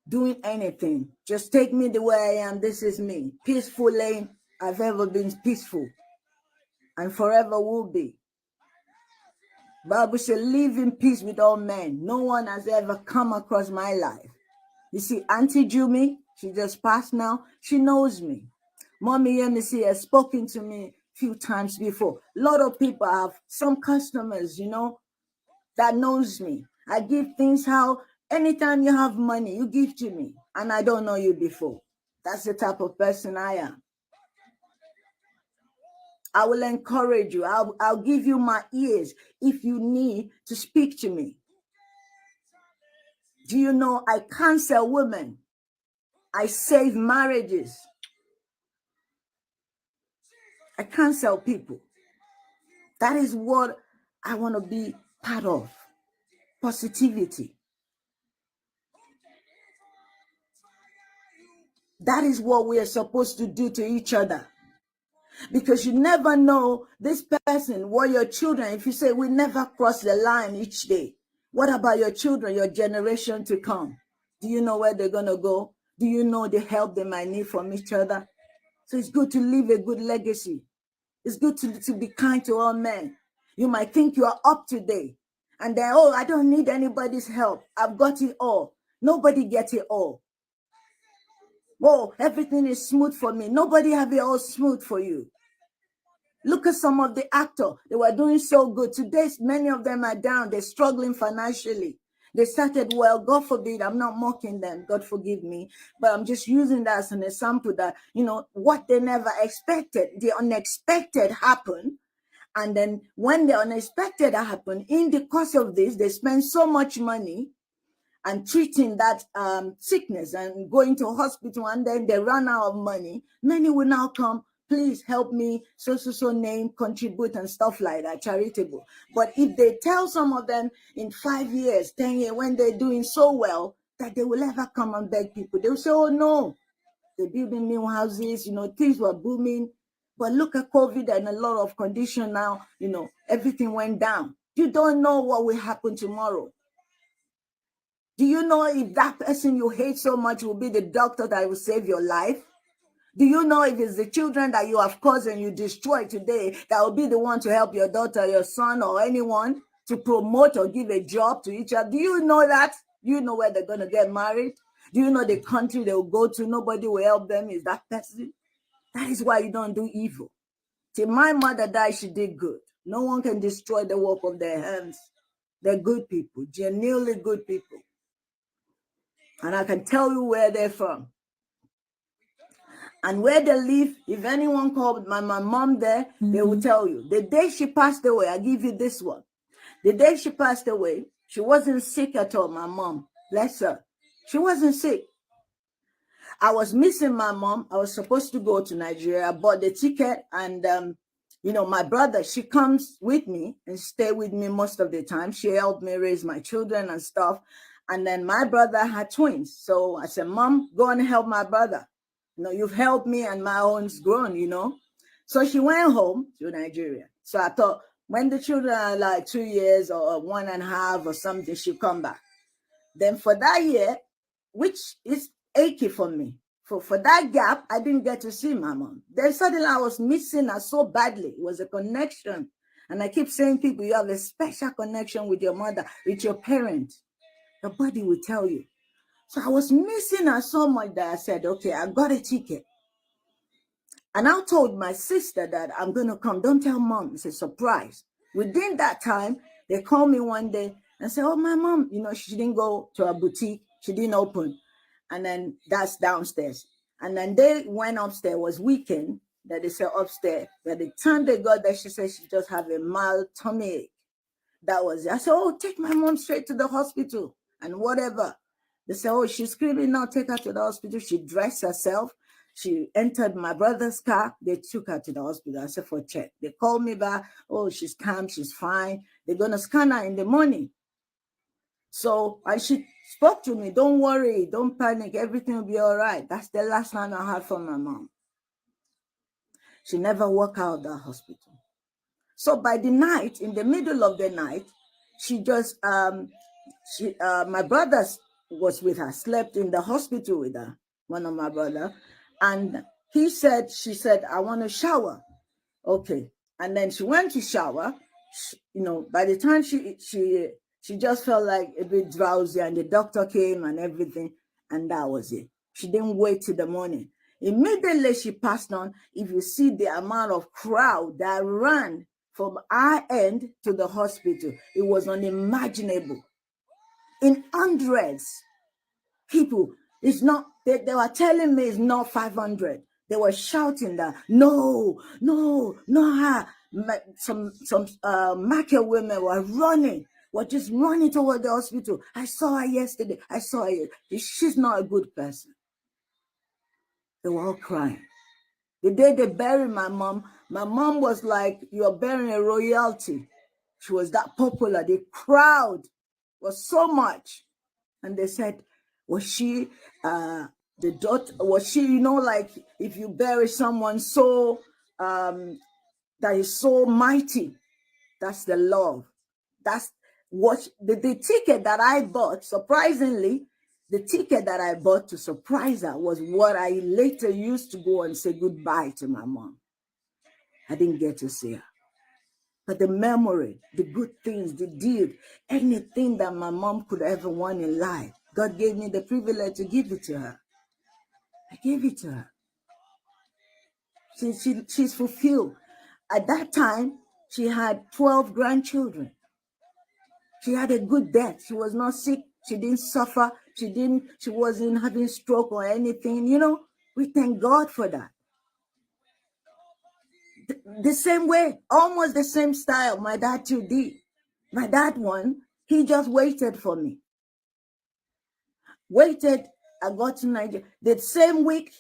doing anything. Just take me the way I am. This is me. Peaceful lane. I've ever been peaceful and forever will be. Bible says, live in peace with all men. No one has ever come across my life. You see, Auntie Jumi, she just passed now. She knows me. Mommy Yemisi has spoken to me a few times before. A lot of people have, some customers, that knows me. I give things how, anytime you have money, you give to me. And I don't know you before. That's the type of person I am. I will encourage you. I'll give you my ears if you need to speak to me. Do you know I counsel women? I save marriages. I counsel people. That is what I want to be part of. Positivity. That is what we are supposed to do to each other. Because you never know this person, what your children, if you say we never cross the line each day, what about your children, your generation to come? Do you know where they're going to go? Do you know the help they might need from each other? So it's good to leave a good legacy. It's good to be kind to all men. You might think you are up to date. And then, oh, I don't need anybody's help. I've got it all. Nobody gets it all. Whoa, everything is smooth for me. Nobody have it all smooth for you. Look at some of the actors. They were doing so good. Today, many of them are down. They're struggling financially. They started well. God forbid, I'm not mocking them. God forgive me. But I'm just using that as an example that, what they never expected, the unexpected happened. And then when the unexpected happened, in the course of this, they spend so much money and treating that sickness and going to hospital, and then they run out of money, many will now come, please help me, so name, contribute and stuff like that, charitable. But if they tell some of them in 5 years, 10 years, when they're doing so well, that they will ever come and beg people, they will say, oh no, they're building new houses, things were booming. But look at COVID and a lot of condition now, everything went down. You don't know what will happen tomorrow. Do you know if that person you hate so much will be the doctor that will save your life? Do you know if it's the children that you have caused and you destroy today that will be the one to help your daughter, your son, or anyone to promote or give a job to each other? Do you know that? Do you know where they're going to get married? Do you know the country they will go to? Nobody will help them. Is that person? That is why you don't do evil. Till my mother died, she did good. No one can destroy the work of their hands. They're good people, genuinely good people. And I can tell you where they're from and where they live. If anyone called my mom there, they will tell you. The day she passed away, I give you this one. The day she passed away, she wasn't sick at all, my mom. Bless her. She wasn't sick. I was missing my mom. I was supposed to go to Nigeria. I bought the ticket, and my brother, she comes with me and stay with me most of the time. She helped me raise my children and stuff. And then my brother had twins. So I said, Mom, go and help my brother. You've helped me and my own's grown, So she went home to Nigeria. So I thought when the children are like 2 years or 1.5 or something, she'll come back. Then for that year, which is achy for me, for that gap, I didn't get to see my mom. Then suddenly I was missing her so badly. It was a connection. And I keep saying, people, you have a special connection with your mother, with your parent. Your body will tell you. So I was missing her so much that I said, okay, I got a ticket. And I told my sister that I'm going to come. Don't tell mom. It's a surprise. Within that time, they called me one day and said, oh, my mom, she didn't go to a boutique. She didn't open. And then that's downstairs. And then they went upstairs. It was weekend that they said upstairs. By the time they got there, she said she just had a mild tummy ache. That was it. I said, oh, take my mom straight to the hospital and whatever. They said, oh, she's screaming now, take her to the hospital. She dressed herself. She entered my brother's car. They took her to the hospital. I said, for check. They called me back. Oh, she's calm. She's fine. They're going to scan her in the morning. So she spoke to me. Don't worry. Don't panic. Everything will be all right. That's the last time I heard from my mom. She never walked out of the hospital. So by the night, in the middle of the night, she just, my brother was with her, slept in the hospital with her, one of my brother. And she said, I want to shower. Okay. And then she went to shower. By the time she just felt like a bit drowsy, and the doctor came and everything. And that was it. She didn't wait till the morning. Immediately she passed on. If you see the amount of crowd that ran from our end to the hospital, it was unimaginable. In hundreds, people, it's not, they were telling me it's not 500. They were shouting that, no, her. Some market women were just running toward the hospital. I saw her yesterday. She's not a good person. They were all crying. The day they buried my mom was like, you're burying a royalty. She was that popular. The crowd was so much. And they said, was she the daughter? Was she, like if you bury someone so that is so mighty, that's the love. That's what the ticket that I bought, surprisingly, the ticket that I bought to surprise her was what I later used to go and say goodbye to my mom. I didn't get to see her. But the memory, the good things, the deed, anything that my mom could ever want in life, God gave me the privilege to give it to her. I gave it to her. She's fulfilled. At that time, she had 12 grandchildren. She had a good death. She was not sick. She didn't suffer. She wasn't having stroke or anything. We thank God for that. The same way, almost the same style my dad too did. My dad he just waited for me. Waited, I got to Nigeria. The same week,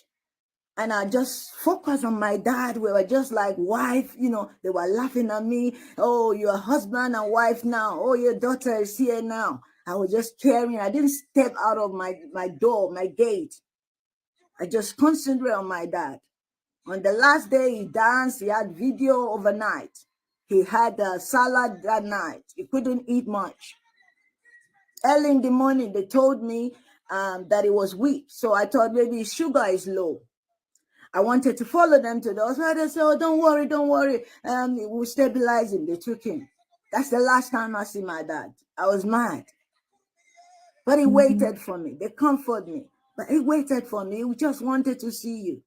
and I just focused on my dad. We were just like wife, they were laughing at me. Oh, you're husband and wife now. Oh, your daughter is here now. I was just caring. I didn't step out of my door, my gate. I just concentrated on my dad. On the last day, he danced. He had video overnight. He had a salad that night. He couldn't eat much. Early in the morning, they told me that he was weak. So I thought maybe his sugar is low. I wanted to follow them to the hospital. They said, oh, don't worry, don't worry. We'll stabilize him. They took him. That's the last time I see my dad. I was mad. But he waited for me. They comforted me. But he waited for me. He just wanted to see you.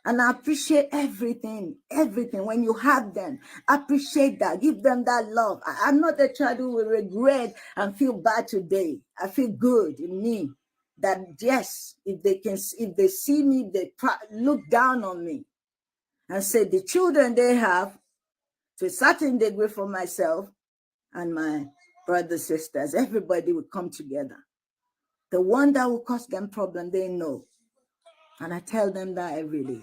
And I appreciate everything. When you have them, appreciate that. Give them that love. I'm not a child who will regret and feel bad today. I feel good in me that yes, if they see me, they look down on me and say the children they have, to a certain degree for myself and my brothers, sisters, everybody will come together. The one that will cause them problem, they know. And I tell them that every day.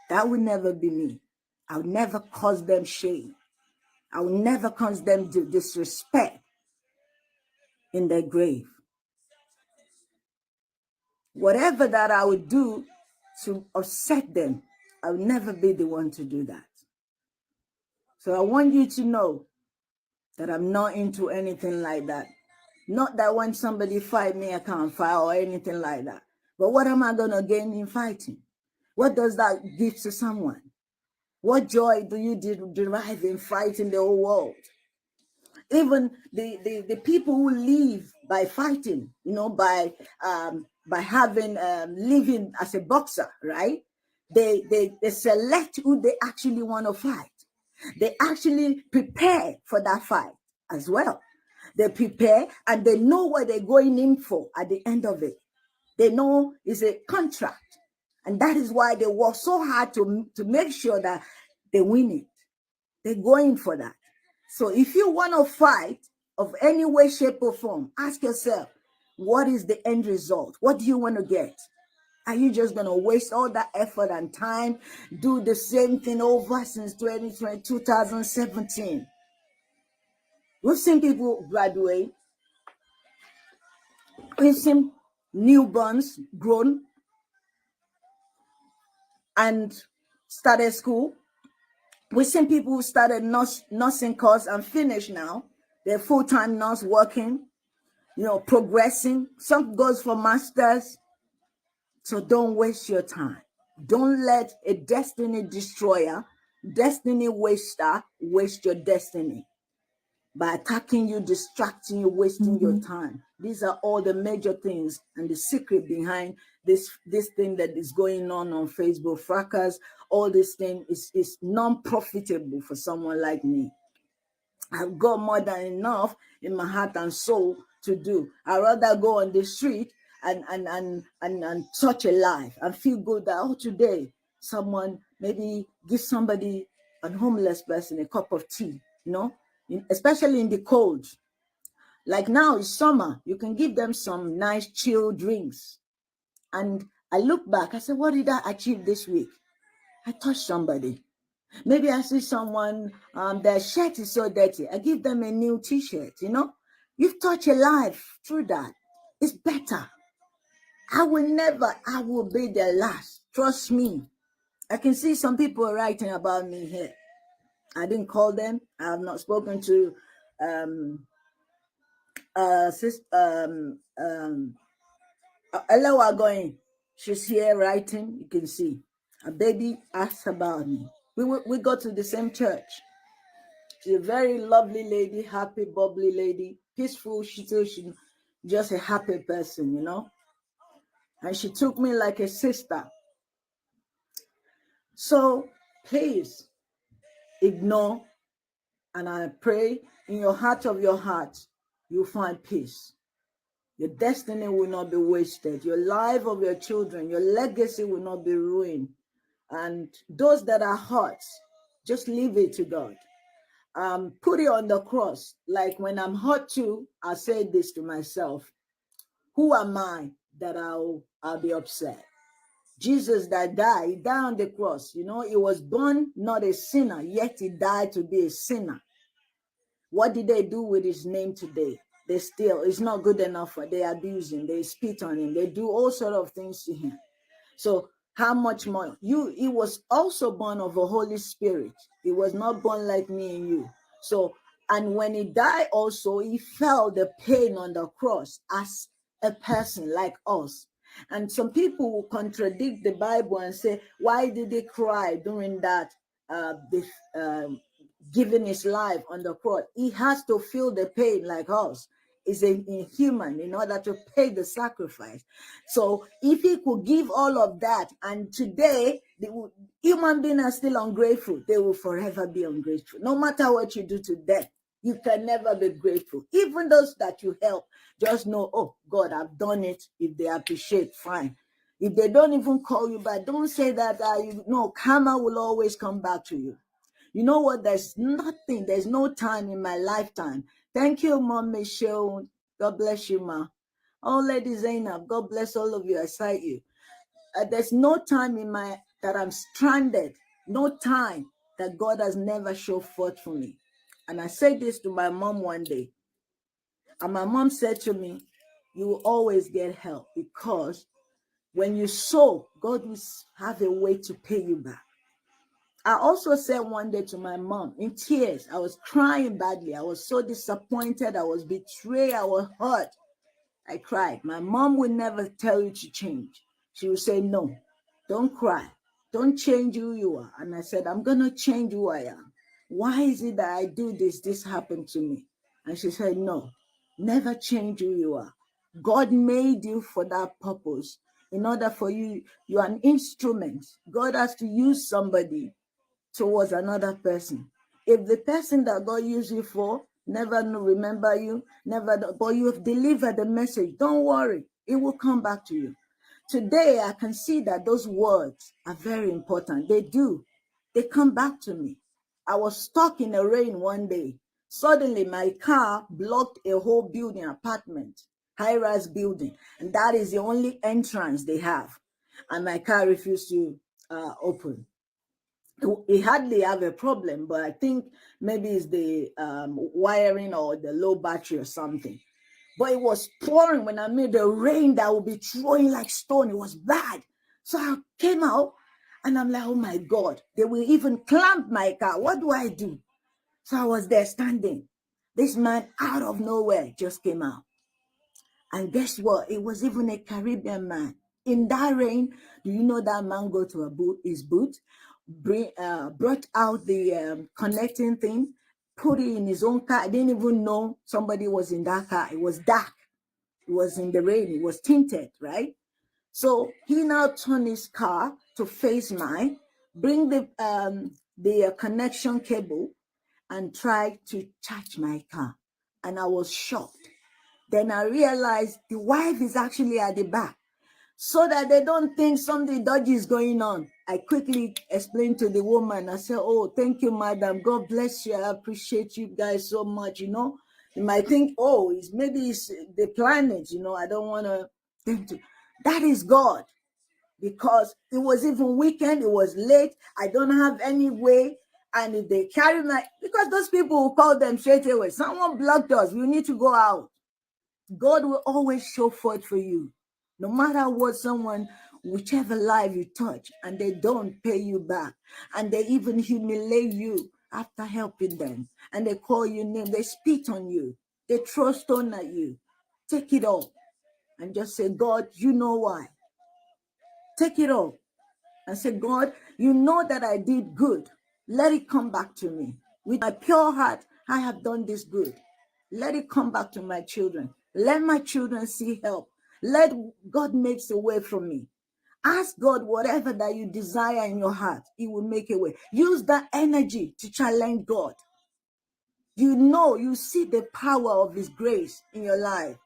That will never be me. I'll never cause them shame. I will never cause them disrespect in their grave. Whatever that I would do to upset them, I'll never be the one to do that. So I want you to know that I'm not into anything like that. Not that when somebody fight me, I can't fight or anything like that. But what am I going to gain in fighting? What does that give to someone? What joy do you derive in fighting the whole world? Even the people who live by fighting, by having living as a boxer, right? They select who they actually want to fight. They actually prepare for that fight as well. They prepare and they know what they're going in for at the end of it. They know it's a contract. And that is why they work so hard to make sure that they win it. They're going for that. So if you want to fight of any way, shape, or form, ask yourself, what is the end result? What do you want to get? Are you just going to waste all that effort and time, do the same thing over since 2017? We've seen people graduate. We've seen newborns grown and started school. We've seen people who started nursing course and finished now. They're full-time nurse working, progressing. Some goes for masters. So don't waste your time. Don't let a destiny destroyer, destiny waster waste your destiny by attacking you, distracting you, wasting your time. These are all the major things and the secret behind this thing that is going on Facebook. Fracas, all this thing is non-profitable for someone like me. I've got more than enough in my heart and soul to do. I'd rather go on the street and touch a life and feel good that, oh, today someone maybe give somebody, a homeless person, a cup of tea, especially in the cold. Like now it's summer, you can give them some nice chill drinks. And I look back, I said, what did I achieve this week? I touched somebody. Maybe I see someone, their shirt is so dirty. I give them a new t-shirt, You've touched a life through that. It's better. I will be the last. Trust me. I can see some people writing about me here. I didn't call them. I have not spoken to Ella going. She's here writing. You can see. A baby asked about me. We go to the same church. She's a very lovely lady, happy, bubbly lady, peaceful. She's just a happy person, And she took me like a sister. So please ignore, and I pray in your heart of your heart, you'll find peace. Your destiny will not be wasted. Your life of your children, your legacy will not be ruined. And those that are hurt, just leave it to God. Put it on the cross. Like when I'm hurt too, I say this to myself. Who am I that I'll be upset? Jesus that died, he died on the cross. He was born not a sinner, yet he died to be a sinner. What did they do with his name today? They still, it's not good enough for, they abuse him, they spit on him, they do all sort of things to him. So how much more? He was also born of a Holy Spirit. He was not born like me and you. So, and when he died also, he felt the pain on the cross as a person like us. And some people will contradict the Bible and say, why did he cry during that giving his life on the cross? He has to feel the pain like us. Is a human in order to pay the sacrifice. So if he could give all of that, and today human beings are still ungrateful, they will forever be ungrateful. No matter what you do to them, you can never be grateful. Even those that you help, just know, oh God, I've done it. If they appreciate, fine. If they don't even call you back, don't say that. Karma will always come back to you. You know what? There's nothing, there's no time in my lifetime. Thank you, Mom Michelle. God bless you, Ma. Oh, Lady Zainab, God bless all of you. I cite you. There's no time that I'm stranded. No time that God has never showed forth for me. And I said this to my mom one day. And my mom said to me, you will always get help, because when you sow, God will have a way to pay you back. I also said one day to my mom in tears, I was crying badly. I was so disappointed. I was betrayed. I was hurt. I cried. My mom would never tell you to change. She would say, no, don't cry. Don't change who you are. And I said, I'm going to change who I am. Why is it that I do this? This happened to me. And she said, no, never change who you are. God made you for that purpose. In order for you, you are an instrument. God has to use somebody towards another person. If the person that God used you for never remember you, but you have delivered the message, don't worry, it will come back to you. Today, I can see that those words are very important. They do. They come back to me. I was stuck in the rain one day. Suddenly, my car blocked a whole building, apartment, high-rise building, and that is the only entrance they have. And my car refused to open. It hardly have a problem, but I think maybe it's the wiring or the low battery or something. But it was pouring when I made the rain that would be throwing like stone. It was bad. So I came out and I'm like, oh my God, they will even clamp my car. What do I do? So I was there standing. This man out of nowhere just came out. And guess what? It was even a Caribbean man. In that rain, do you know that man go to his boot, brought out the connecting thing, put it in his own car. I didn't even know somebody was in that car. It was dark. It was in the rain. It was tinted, right? So he now turned his car to face mine, bring the connection cable, and try to charge my car. And I was shocked. Then I realized the wife is actually at the back, so that they don't think something dodgy is going on. I quickly explained to the woman. I said, oh, thank you, madam. God bless you. I appreciate you guys so much. You might think, oh, maybe it's the planet. I don't want to think to. That is God, because it was even weekend. It was late. I don't have any way. And if they carry because those people will call them straight away. Someone blocked us. We need to go out. God will always show forth for you. No matter what whichever life you touch, and they don't pay you back, and they even humiliate you after helping them, and they call you name, they spit on you, they throw stone at you. Take it all and just say, God, you know why. Take it all and say, God, you know that I did good. Let it come back to me. With my pure heart, I have done this good. Let it come back to my children. Let my children see help. Let God make a way for me. Ask God whatever that you desire in your heart. He will make a way. Use that energy to challenge God. You see the power of his grace in your life.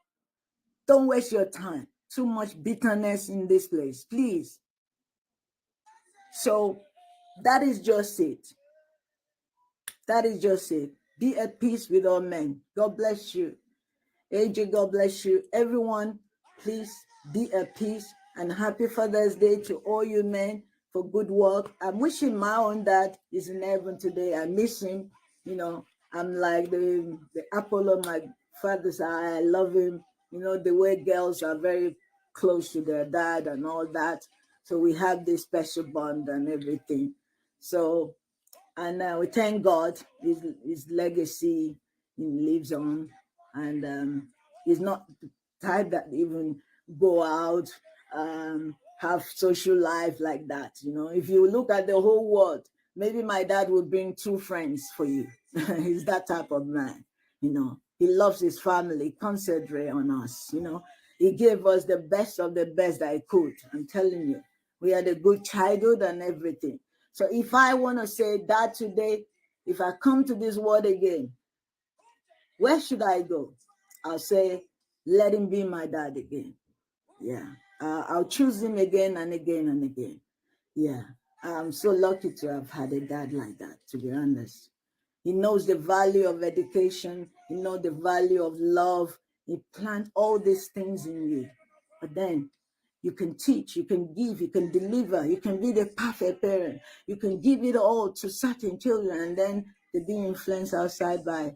Don't waste your time. Too much bitterness in this place, please. So that is just it. That is just it. Be at peace with all men. God bless you. AJ, God bless you. Everyone, Please be at peace, and happy Father's Day to all you men for good work. I'm wishing my own dad is in heaven today. I miss him. You know, I'm like the apple of my father's eye. I love him. You know, the way girls are very close to their dad and all that. So we have this special bond and everything. So, and we thank God his legacy lives on, and he's not the type that even go out, have social life like that. You know, if you look at the whole world, maybe my dad would bring two friends for you. He's that type of man. You know, he loves his family, concentrate on us. You know, he gave us the best of the best that he could. I'm telling you, we had a good childhood and everything. So if I want to say that today, if I come to this world again, where should I go? I'll say, let him be my dad again. Yeah. I'll choose him again and again and again. Yeah. I'm so lucky to have had a dad like that, to be honest. He knows the value of education. He knows the value of love. He plant all these things in you. But then you can teach, you can give, you can deliver, you can be the perfect parent. You can give it all to certain children, and then they're being influenced outside by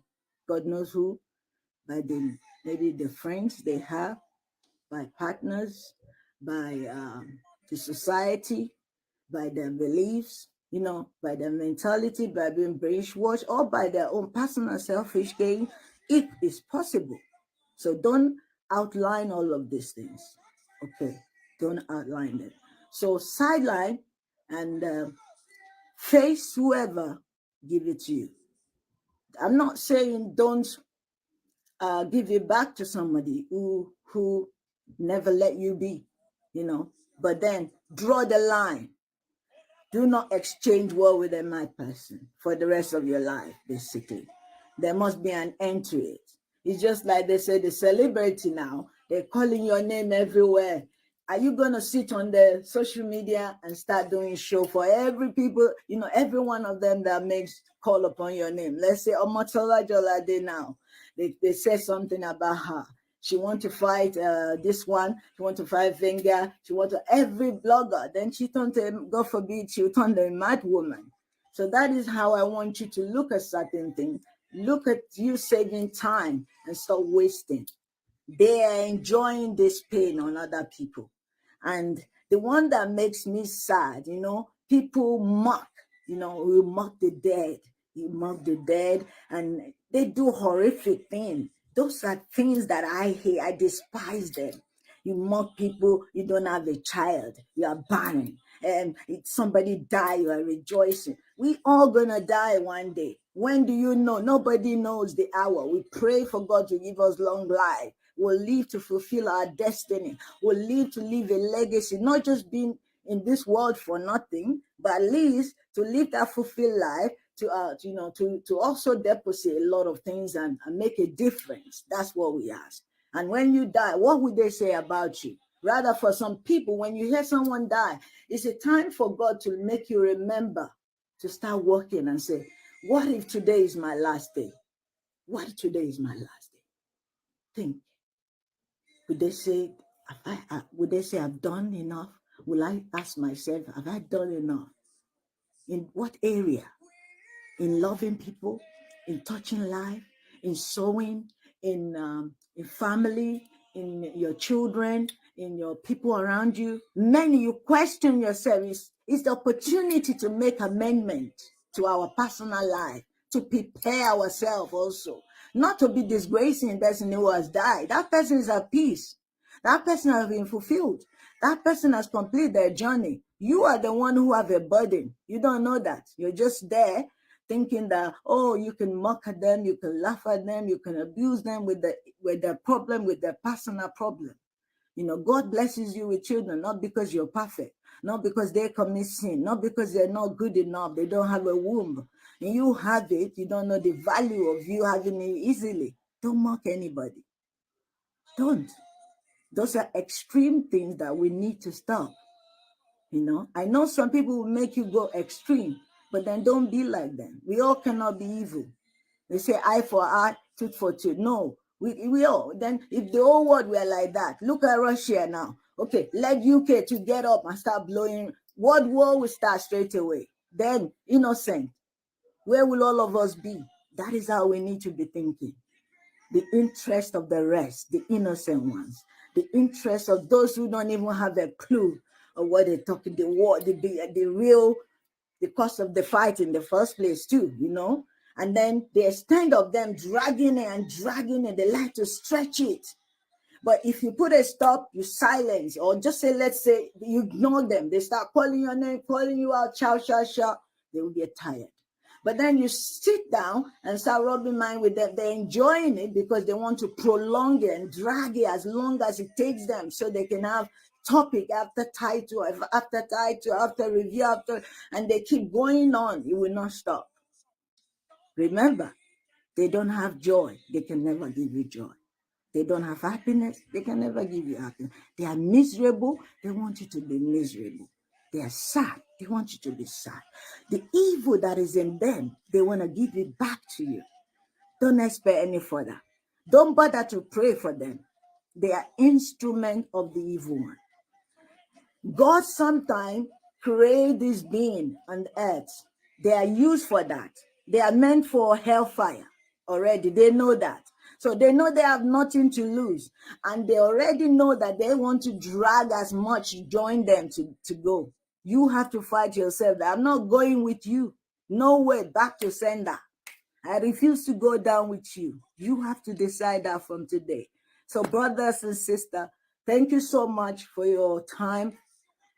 God knows who, by the maybe the friends they have, by partners, by the society, by their beliefs, you know, by their mentality, by being brainwashed, or by their own personal selfish gain. It is possible. So don't outline all of these things. Okay, don't outline them. So sideline and face whoever give it to you. I'm not saying don't give it back to somebody who never let you be, you know, but then draw the line. Do not exchange word with a mad person for the rest of your life, basically. There must be an end to it. It's just like they say the celebrity now, they're calling your name everywhere. Are you gonna sit on the social media and start doing show for every people, you know, every one of them that makes call upon your name? Let's say Omotola Jolade now. They say something about her. She want to fight this one. She want to fight Venga. She want to every blogger. Then she turned to, God forbid, she turned a mad woman. So that is how I want you to look at certain things. Look at you saving time and stop wasting. They are enjoying this pain on other people. And the one that makes me sad, you know, people mock, you know, we mock the dead. You mock the dead, and they do horrific things. Those are things that I hate. I despise them. You mock people, you don't have a child, you are barren. And if somebody die, you are rejoicing. We all gonna die one day. When do you know? Nobody knows the hour. We pray for God to give us long life. We'll live to fulfill our destiny. We'll live to leave a legacy, not just being in this world for nothing, but at least to live that fulfilled life, to also deposit a lot of things and make a difference. That's what we ask. And when you die, what would they say about you? Rather, for some people, when you hear someone die, it's a time for God to make you remember to start working and say, what if today is my last day? What if today is my last day? Think. Would they say, would they say I've done enough? Will I ask myself, have I done enough? In what area? In loving people, in touching life, in sowing, in family, in your children, in your people around you. Many, you question yourself. It's the opportunity to make amendment to our personal life, to prepare ourselves also, not to be disgracing the person who has died. That person is at peace. That person has been fulfilled. That person has completed their journey. You are the one who have a burden. You don't know that. You're just there thinking that, oh, you can mock at them, you can laugh at them, you can abuse them with their problem, with their personal problem. You know, God blesses you with children, not because you're perfect, not because they commit sin, not because they're not good enough, they don't have a womb. And you have it, you don't know the value of you having it easily. Don't mock anybody. Don't. Those are extreme things that we need to stop. You know, I know some people will make you go extreme, but then don't be like them. We all cannot be evil. They say eye for eye, tooth for tooth. No, We all, then if the whole world were like that, look at Russia now. Okay, let UK to get up and start blowing, world war will start straight away. Then innocent, where will all of us be? That is how we need to be thinking. The interest of the rest, the innocent ones, the interest of those who don't even have a clue of what they're talking, the war, the real, the cost of the fight in the first place too, and then the extent of them dragging it and dragging it, they like to stretch it. But if you put a stop, you silence, or just say, let's say, you ignore them, they start calling your name, calling you out, shout, shout, shout, they will get tired. But then you sit down and start rubbing mind with them. They're enjoying it because they want to prolong it and drag it as long as it takes them so they can have topic after title, after review, and they keep going on. It will not stop. Remember, they don't have joy. They can never give you joy. They don't have happiness. They can never give you happiness. They are miserable. They want you to be miserable. They are sad. They want you to be sad. The evil that is in them, they want to give it back to you. Don't expect any further. Don't bother to pray for them. They are instrument of the evil one. God sometimes create this being on earth. They are used for that. They are meant for hellfire already. They know that. So they know they have nothing to lose. And they already know that they want to drag as much, join them to go. You have to fight yourself. I'm not going with you. No way, back to sender. I refuse to go down with you. You have to decide that from today. So brothers and sisters, thank you so much for your time,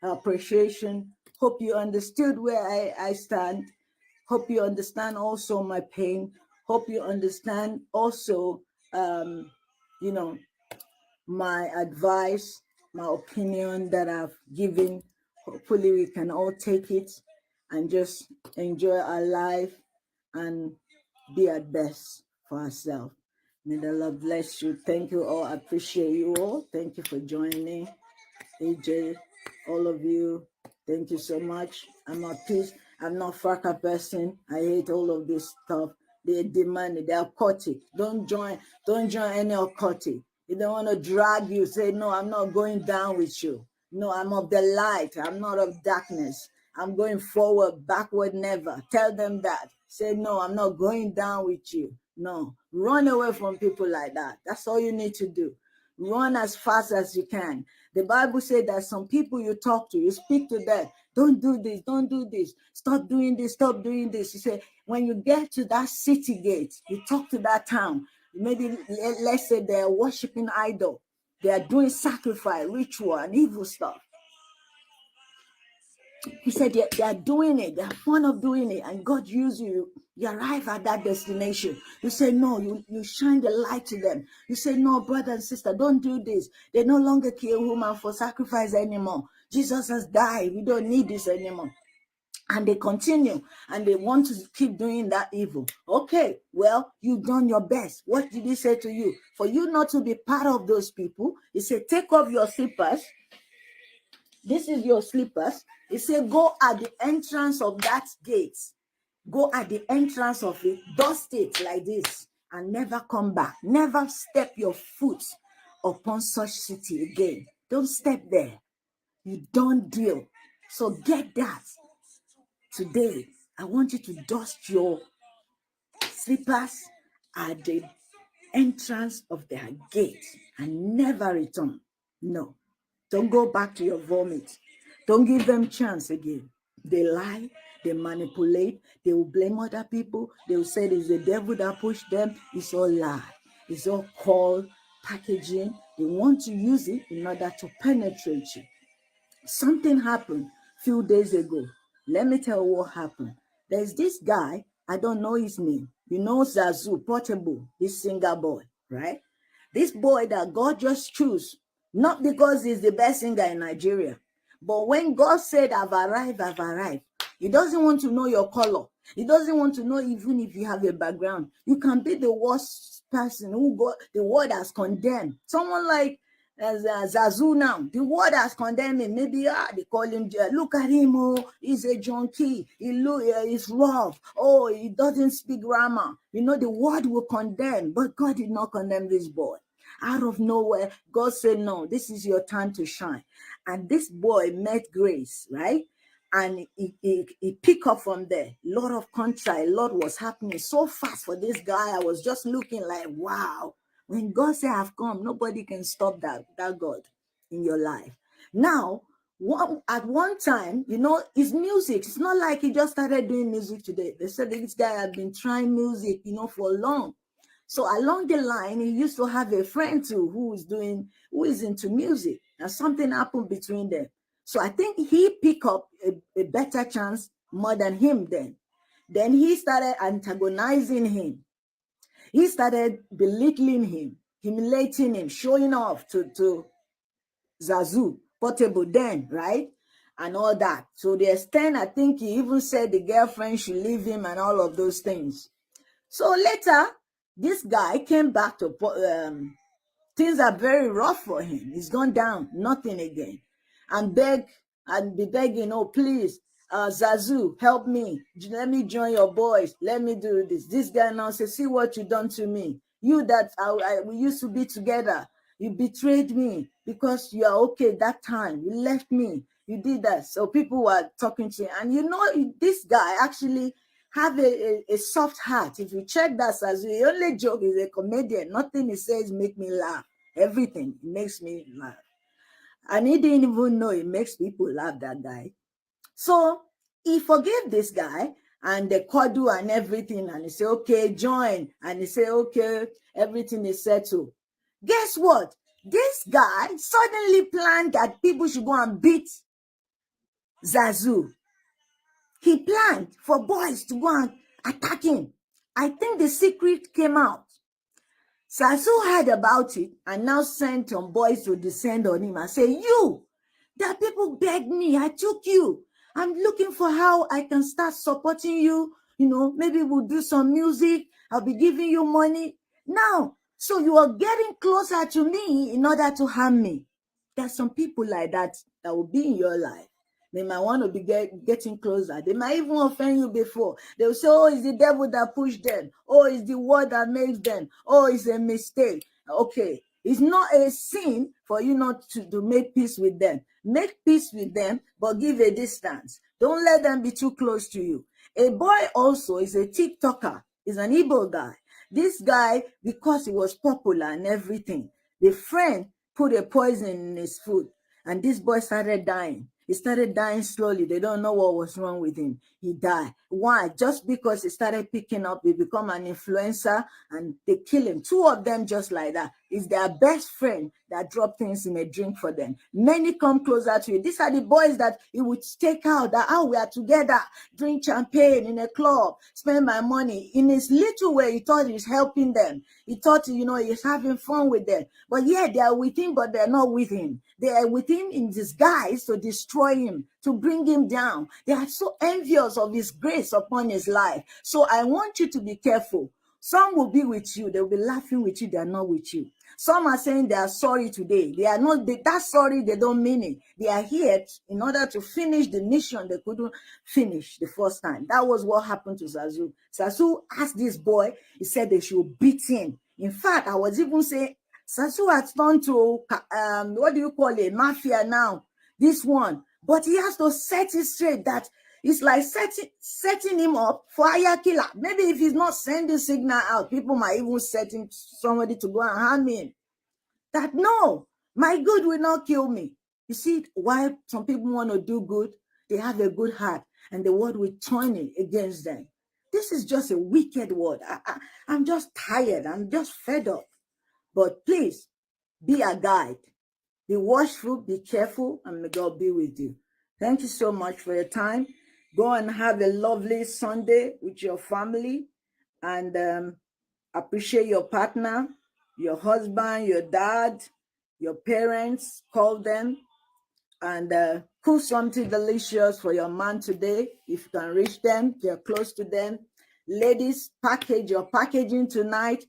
appreciation. Hope you understood where I stand. Hope you understand also my pain. Hope you understand also, you know, my advice, my opinion that I've given. Hopefully we can all take it and just enjoy our life and be at best for ourselves. May the Lord bless you. Thank you all. I appreciate you all. Thank you for joining. AJ, all of you, thank you so much. I'm at peace. I'm not fracas person. I hate all of this stuff. They demand it. They're occultic. Don't join any occultic. If they want to drag you, say, no, I'm not going down with you. No, I'm of the light. I'm not of darkness. I'm going forward, backward, never. Tell them that. Say, no, I'm not going down with you. No, run away from people like that. That's all you need to do. Run as fast as you can. The Bible said that some people you talk to, you speak to them, don't do this, don't do this, stop doing this, stop doing this. You say, when you get to that city gate, you talk to that town, maybe let's say they're worshiping idol, they are doing sacrifice, ritual, and evil stuff. He said they are doing it, they're fond of doing it, and God used you. You arrive at that destination. You say, no, you shine the light to them. You say, no, brother and sister, don't do this. They no longer kill women for sacrifice anymore. Jesus has died. We don't need this anymore. And they continue and they want to keep doing that evil. Okay, well, you've done your best. What did he say to you? For you not to be part of those people, he said, take off your slippers. This is your slippers. He said, go at the entrance of that gate. Go at the entrance of it, dust it like this, and never come back. Never step your foot upon such city again. Don't step there. You don't deal. So get that. Today, I want you to dust your slippers at the entrance of their gate and never return. No. Don't go back to your vomit. Don't give them chance again. They lie, they manipulate, they will blame other people. They will say it's the devil that pushed them. It's all lie. It's all called packaging. They want to use it in order to penetrate you. Something happened a few days ago. Let me tell you what happened. There's this guy, I don't know his name. You know Zazu, Portable, this singer boy, right? This boy that God just chose, not because he's the best singer in Nigeria, but when God said, I've arrived, he doesn't want to know your color. He doesn't want to know even if you have a background. You can be the worst person who the world has condemned. Someone like As Zazu now, the world has condemned him. Maybe they call him. Look at him, oh, he's a junkie. He's rough. Oh, he doesn't speak grammar. The world will condemn, but God did not condemn this boy. Out of nowhere, God said, "No, this is your time to shine." And this boy met grace, right? And he picked up from there. A lot of contract, a lot was happening so fast for this guy. I was just looking like, wow. When God said, "I've come," nobody can stop that God in your life. Now, at one time, his music, it's not like he just started doing music today. They said this guy had been trying music, for long. So along the line, he used to have a friend too who is into music, and something happened between them. So I think he picked up a better chance more than him then. Then he started antagonizing him. He started belittling him, humiliating him, showing off to Zazu, Portable then, right? And all that. So the extent, I think he even said the girlfriend should leave him and all of those things. So later, this guy came back to things are very rough for him. He's gone down, nothing again. And be begging, "Oh, please, Zazu, help me. Let me join your boys. Let me do this." This guy now says, "See what you done to me. You that we used to be together. You betrayed me because you are okay that time. You left me. You did that." So people were talking to him. And this guy actually have a soft heart. If you check that, as the only joke is a comedian. Nothing he says make me laugh. Everything makes me laugh. And he didn't even know it makes people laugh, that guy. So he forgave this guy and the cuddle and everything. And he said, "Okay, join." And he said, "Okay, everything is settled." Guess what? This guy suddenly planned that people should go and beat Zazu. He planned for boys to go and attack him. I think the secret came out. Zazu heard about it and now sent some boys to descend on him and say, "You, that people begged me, I took you. I'm looking for how I can start supporting you. Maybe we'll do some music. I'll be giving you money. Now, so you are getting closer to me in order to harm me." There's some people like that will be in your life. They might want to be getting closer. They might even offend you before. They will say, "Oh, it's the devil that pushed them. Oh, it's the word that makes them. Oh, it's a mistake." Okay. It's not a sin for you not to make peace with them. Make peace with them, but give a distance. Don't let them be too close to you. A boy also is a TikToker. He's an Igbo guy. This guy, because he was popular and everything, the friend put a poison in his food, and this boy started dying. He started dying slowly. They don't know what was wrong with him. He died. Why? Just because he started picking up, he become an influencer, and they kill him. Two of them just like that. It's their best friend that dropped things in a drink for them. Many come closer to you. These are the boys that he would take out, that we are together, drink champagne in a club, spend my money. In his little way, he thought he's helping them. He thought, he's having fun with them. But yeah, they are with him, but they're not with him. They are with him in disguise to destroy him, to bring him down. They are so envious of his grace upon his life. So I want you to be careful. Some will be with you. They'll be laughing with you. They're not with you. Some are saying they are sorry today. They are not. That sorry, they don't mean it. They are here in order to finish the mission they couldn't finish the first time. That was what happened to Zazu. Zazu asked this boy. He said they should beat him. In fact, I was even saying Zazu has turned to what do you call it? Mafia now. This one, but he has to set it straight that it's like setting him up for hire killer. Maybe if he's not sending signal out, people might even setting somebody to go and harm him. That no, my good will not kill me. You see why some people want to do good? They have a good heart, and the word will turn it against them. This is just a wicked word. I'm just tired. I'm just fed up. But please be a guide. Be watchful, be careful, and may God be with you. Thank you so much for your time. Go and have a lovely Sunday with your family, and appreciate your partner, your husband, your dad, your parents. Call them and cook something delicious for your man today. If you can reach them, you're close to them. Ladies, package your packaging tonight.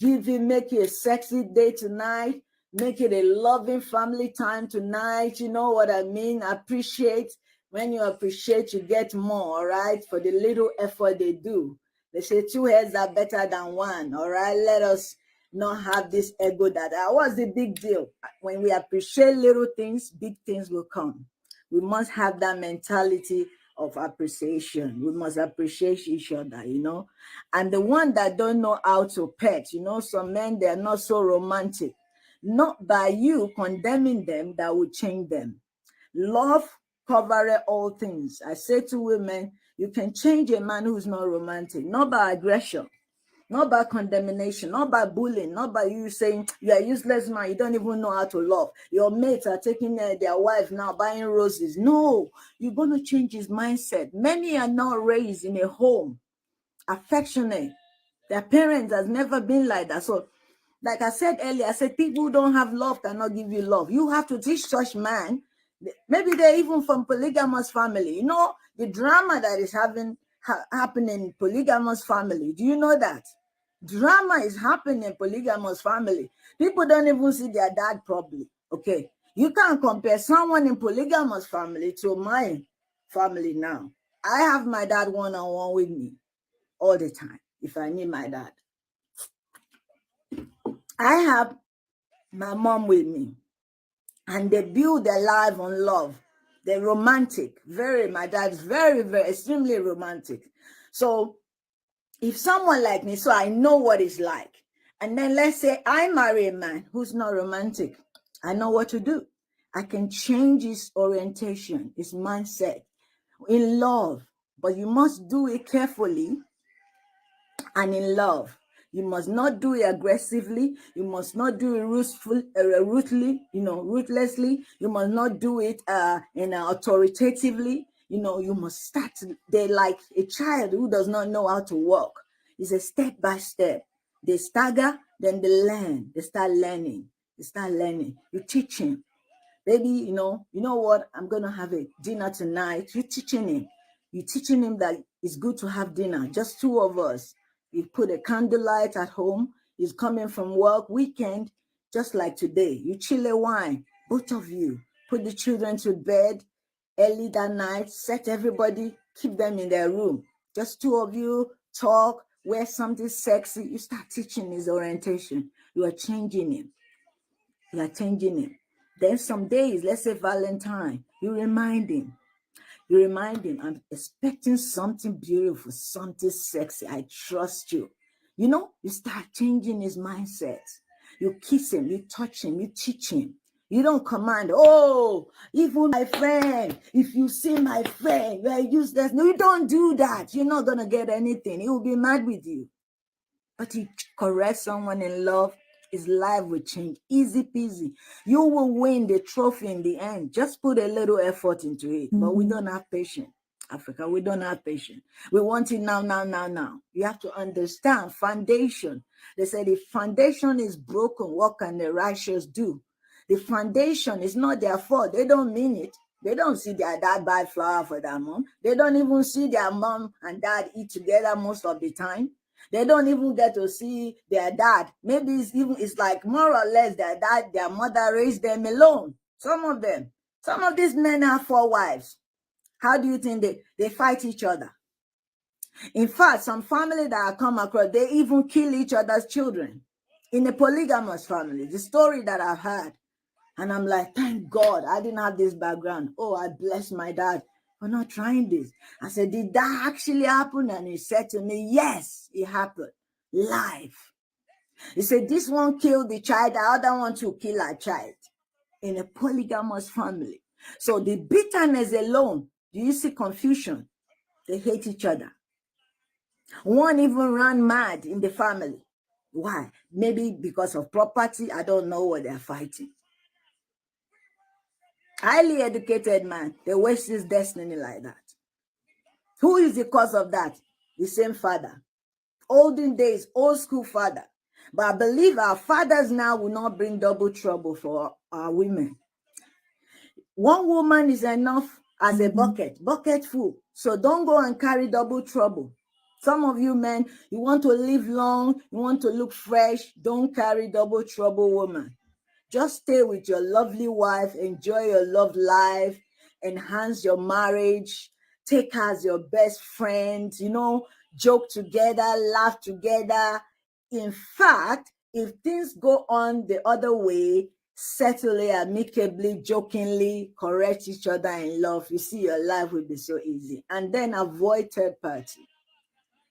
Make it a sexy day tonight. Make it a loving family time tonight. You know what I mean? Appreciate. When you appreciate, you get more, all right? For the little effort they do. They say two heads are better than one, all right? Let us not have this ego that what's the big deal? When we appreciate little things, big things will come. We must have that mentality of appreciation. We must appreciate each other, you know. And the one that don't know how to pet, you know, some men, they're not so romantic. Not by you condemning them that will change them. Love covereth all things. I say to women, you can change a man who's not romantic, not by aggression, not by condemnation, not by bullying, not by you saying you're a useless man, you don't even know how to love. Your mates are taking their wife now, buying roses. No, you're going to change his mindset. Many are not raised in a home, affectionate. Their parents has never been like that. So like I said earlier, I said people who don't have love cannot give you love. You have to teach such man. Maybe they're even from polygamous family. You know the drama that is happening in polygamous family. Do you know that? Drama is happening in polygamous family. People don't even see their dad properly. Okay, you can't compare someone in polygamous family to my family now. I have my dad one-on-one with me all the time if I need my dad. I have my mom with me, and they build their life on love. They're romantic, my dad's very, very, extremely romantic. So if someone like me, so I know what it's like, and then let's say I marry a man who's not romantic, I know what to do. I can change his orientation, his mindset in love, but you must do it carefully and in love. You must not do it aggressively. You must not do it ruthlessly. You must not do it authoritatively. You know, you must start. They're like a child who does not know how to walk. It's a step by step. They stagger, then they learn. They start learning. You teach him. Baby, you know what? I'm going to have a dinner tonight. You're teaching him. You're teaching him that it's good to have dinner, just two of us. You put a candlelight at home. He's coming from work, weekend, just like today. You chill a wine, both of you. Put the children to bed early that night. Set everybody, keep them in their room. Just two of you, talk, wear something sexy. You start teaching his orientation. You are changing him. You are changing him. Then some days, let's say Valentine, you remind him, I'm expecting something beautiful, something sexy. I trust you. You know, you start changing his mindset. You kiss him, you touch him, you teach him. You don't command, oh, even my friend, if you see my friend, you are useless. No, you don't do that. You're not going to get anything. He will be mad with you. But you correct someone in love, his life will change. Easy peasy. You will win the trophy in the end. Just put a little effort into it. But we don't have patience. Africa, we don't have patience. We want it now, now, now, now. You have to understand foundation. They said if foundation is broken, what can the righteous do? The foundation is not their fault. They don't mean it. They don't see their dad buy flour for their mom. They don't even see their mom and dad eat together most of the time. They don't even get to see their dad. Maybe it's like more or less their dad, their mother raised them alone. Some of them. Some of these men have 4 wives. How do you think they fight each other? In fact, some family that I come across, they even kill each other's children. In a polygamous family, the story that I've heard. And I'm like, thank God I didn't have this background. Oh, I bless my dad for not trying this. I said, did that actually happen? And he said to me, yes, it happened. Live. He said, this one killed the child, the other one to kill a child in a polygamous family. So the bitterness alone, do you see confusion? They hate each other. One even ran mad in the family. Why? Maybe because of property. I don't know what they're fighting. Highly educated man, they waste his destiny like that. Who is the cause of that? The same father. Olden days, old school father. But I believe our fathers now will not bring double trouble for our women. One woman is enough as a bucket full. So don't go and carry double trouble. Some of you men, you want to live long, you want to look fresh, don't carry double trouble woman. Just stay with your lovely wife, enjoy your love life, enhance your marriage, take her as your best friend, joke together, laugh together. In fact, if things go on the other way, settle it amicably, jokingly, correct each other in love. You see, your life will be so easy. And then avoid third party.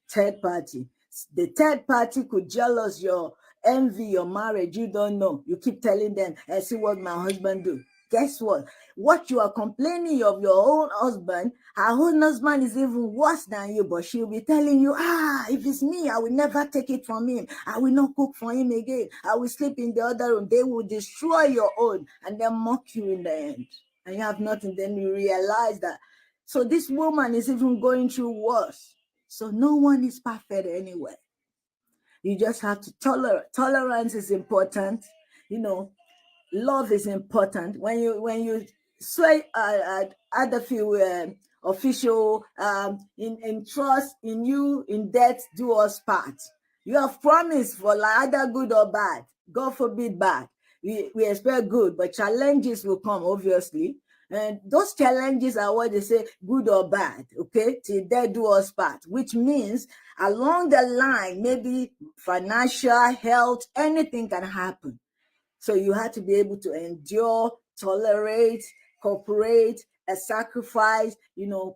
Third party. The third party could jealous your envy your marriage. You don't know. You keep telling them, I see what my husband do. Guess what? What you are complaining of your own husband, her own husband is even worse than you, but she'll be telling you, if it's me, I will never take it from him. I will not cook for him again. I will sleep in the other room. They will destroy your own and then mock you in the end. And you have nothing. Then you realize that. So this woman is even going through worse. So no one is perfect anyway. You just have to tolerate. Tolerance is important. Love is important. When you say add a few official in trust in you, in death do us part. You have promised for either good or bad. God forbid bad. We expect good, but challenges will come, obviously. And those challenges are what they say, good or bad, okay? Till death do us part, which means along the line, maybe financial, health, anything can happen. So you have to be able to endure, tolerate, cooperate, sacrifice,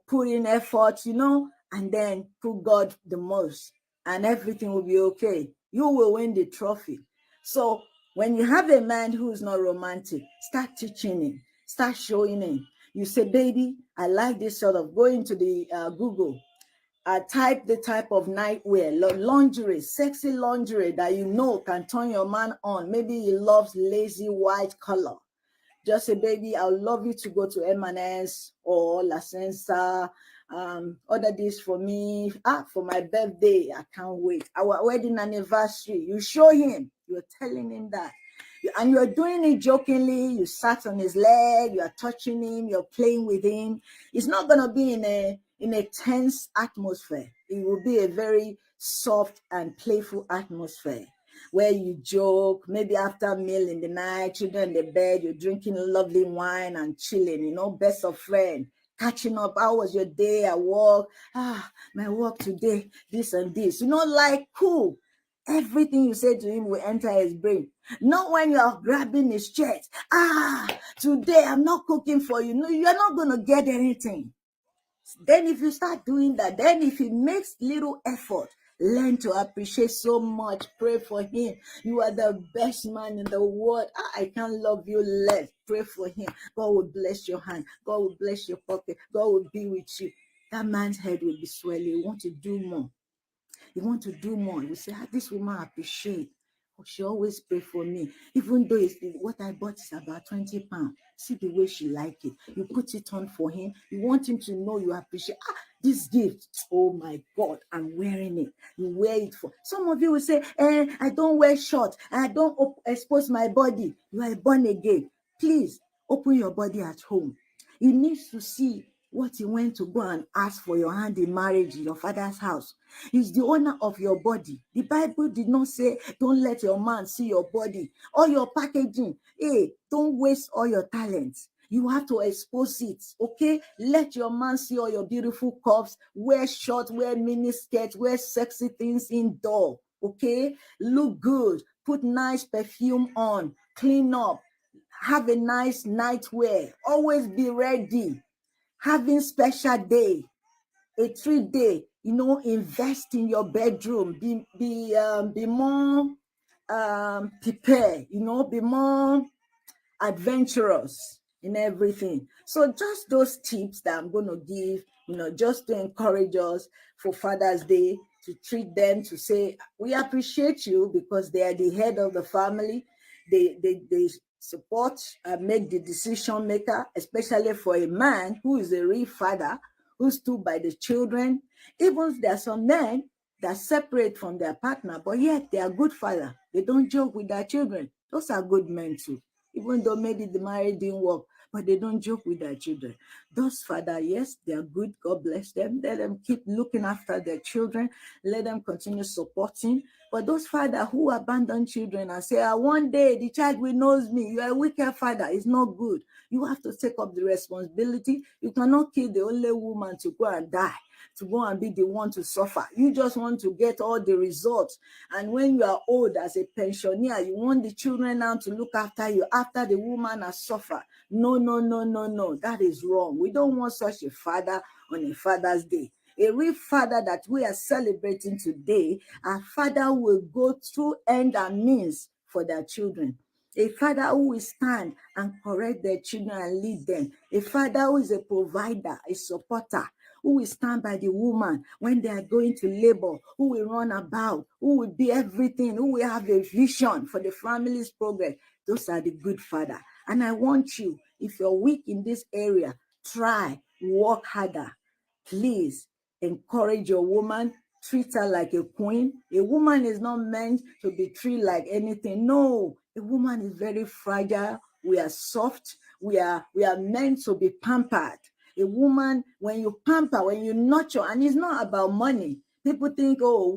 put in effort, and then put God the most, and everything will be okay. You will win the trophy. So when you have a man who is not romantic, start teaching him, start showing him. You say, baby, I like this sort of, go into the Google, type the type of nightwear, lingerie, sexy lingerie that can turn your man on. Maybe he loves lazy white color. Just say, baby, I would love you to go to M&S or La Senza. Order this for me. For my birthday. I can't wait. Our wedding anniversary. You show him. You're telling him that. And you're doing it jokingly. You sat on his leg. You're touching him. You're playing with him. It's not going to be in a tense atmosphere. It will be a very soft and playful atmosphere where you joke, maybe after a meal in the night, children in the bed, you're drinking lovely wine and chilling, best of friend, catching up. How was your day at work? My work today, this and this. Like cool. Everything you say to him will enter his brain. Not when you are grabbing his chest. Today I'm not cooking for you. No, you're not going to get anything. Then if you start doing that, then if he makes little effort, learn to appreciate so much. Pray for him. You are the best man in the world. I can't love you less. Pray for him. God will bless your hand. God will bless your pocket. God will be with you. That man's head will be swelling. You want to do more. You want to do more. You say, this woman appreciate. She always pray for me. Even though what I bought is about 20 pounds. See the way she like it. You put it on for him. You want him to know you appreciate. This gift. Oh my God, I'm wearing it. You wear it for. Some of you will say, I don't wear short. I don't expose my body. You are born again. Please open your body at home. You need to see what he went to go and ask for your hand in marriage in your father's house. He's the owner of your body. The Bible did not say, don't let your man see your body or your packaging. Hey, don't waste all your talents. You have to expose it, okay? Let your man see all your beautiful curves. Wear short, wear mini skirts, wear sexy things indoor, okay? Look good. Put nice perfume on. Clean up. Have a nice nightwear. Always be ready. Having special day, a treat day, invest in your bedroom. Be more prepared. Be more adventurous in everything. So just those tips that I'm going to give, just to encourage us for Father's Day, to treat them, to say, we appreciate you because they are the head of the family. They support and make the decision maker, especially for a man who is a real father, who stood by the children. Even there are some men that separate from their partner, but yet they are good father. They don't joke with their children. Those are good men too. Even though maybe the marriage didn't work, but they don't joke with their children. Those fathers, yes, they are good. God bless them. Let them keep looking after their children. Let them continue supporting. But those fathers who abandon children and say, one day the child will knows me, you are a wicked father, it's not good. You have to take up the responsibility. You cannot kill the only woman to go and die, to go and be the one to suffer. You just want to get all the results. And when you are old as a pensioner, you want the children now to look after you after the woman has suffered. No, no, no, no, no. That is wrong. We don't want such a father on a Father's Day. A real father that we are celebrating today, a father will go through end and means for their children. A father who will stand and correct their children and lead them. A father who is a provider, a supporter, who will stand by the woman when they are going to labor, who will run about, who will be everything, who will have a vision for the family's progress. Those are the good father. And I want you, if you're weak in this area, try, work harder. Please encourage your woman, treat her like a queen. A woman is not meant to be treated like anything. No, a woman is very fragile. We are soft. We are meant to be pampered. A woman, when you pamper, when you nurture, and it's not about money. People think, oh,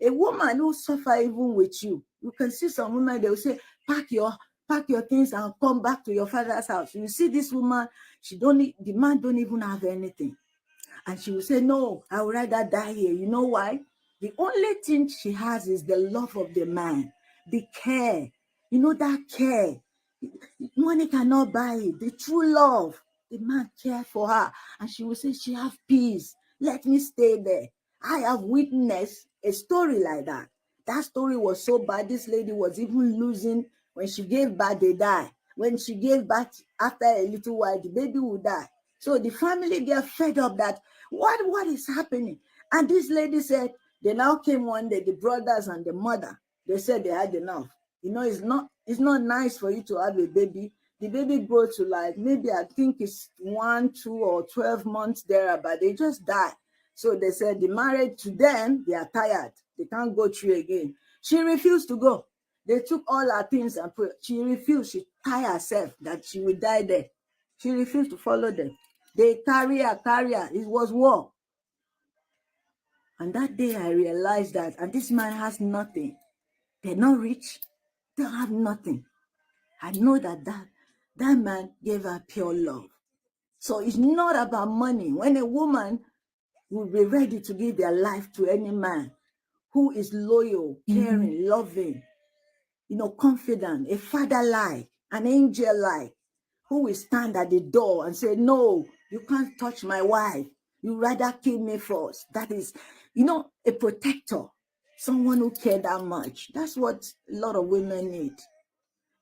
a woman who suffer even with you. You can see some women, they will say, pack your things and come back to your father's house. You see this woman, the man don't even have anything. And she will say, no, I would rather die here. You know why? The only thing she has is the love of the man, the care. You know that care. Money cannot buy it. The true love. The man cared for her. And she will say, she have peace. Let me stay there. I have witnessed a story like that. That story was so bad. This lady was even losing. When she gave birth, they die. When she gave birth, after a little while, the baby will die. So the family get fed up that what is happening? And this lady said, they now came one day, the brothers and the mother, they said they had enough. You know, it's not nice for you to have a baby. The baby grows to like, maybe I think it's 1, 2, or 12 months there, but they just die. So they said the marriage to them, they are tired. They can't go through again. She refused to go. They took all her things and put, she refused. She tied herself that she would die there. She refused to follow them. They carry her. It was war. And that day I realized that, and this man has nothing. They're not rich. They have nothing. I know that man gave her pure love. So it's not about money. When a woman will be ready to give their life to any man who is loyal, caring, loving, confident, a father-like, an angel-like, who will stand at the door and say, no, you can't touch my wife. You rather kill me first. That is, a protector, someone who cares that much. That's what a lot of women need.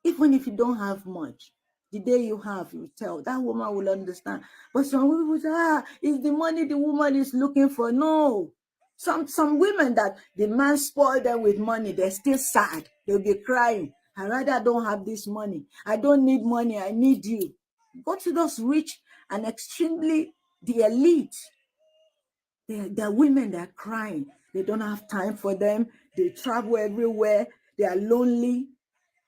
Even if you don't have much, the day you have, you tell, that woman will understand. But some people say, it's the money the woman is looking for. No. Some women that the man spoiled them with money, they're still sad. They'll be crying. I rather don't have this money. I don't need money. I need you. Go to those rich and extremely the elite. They're women that are crying. They don't have time for them. They travel everywhere. They are lonely.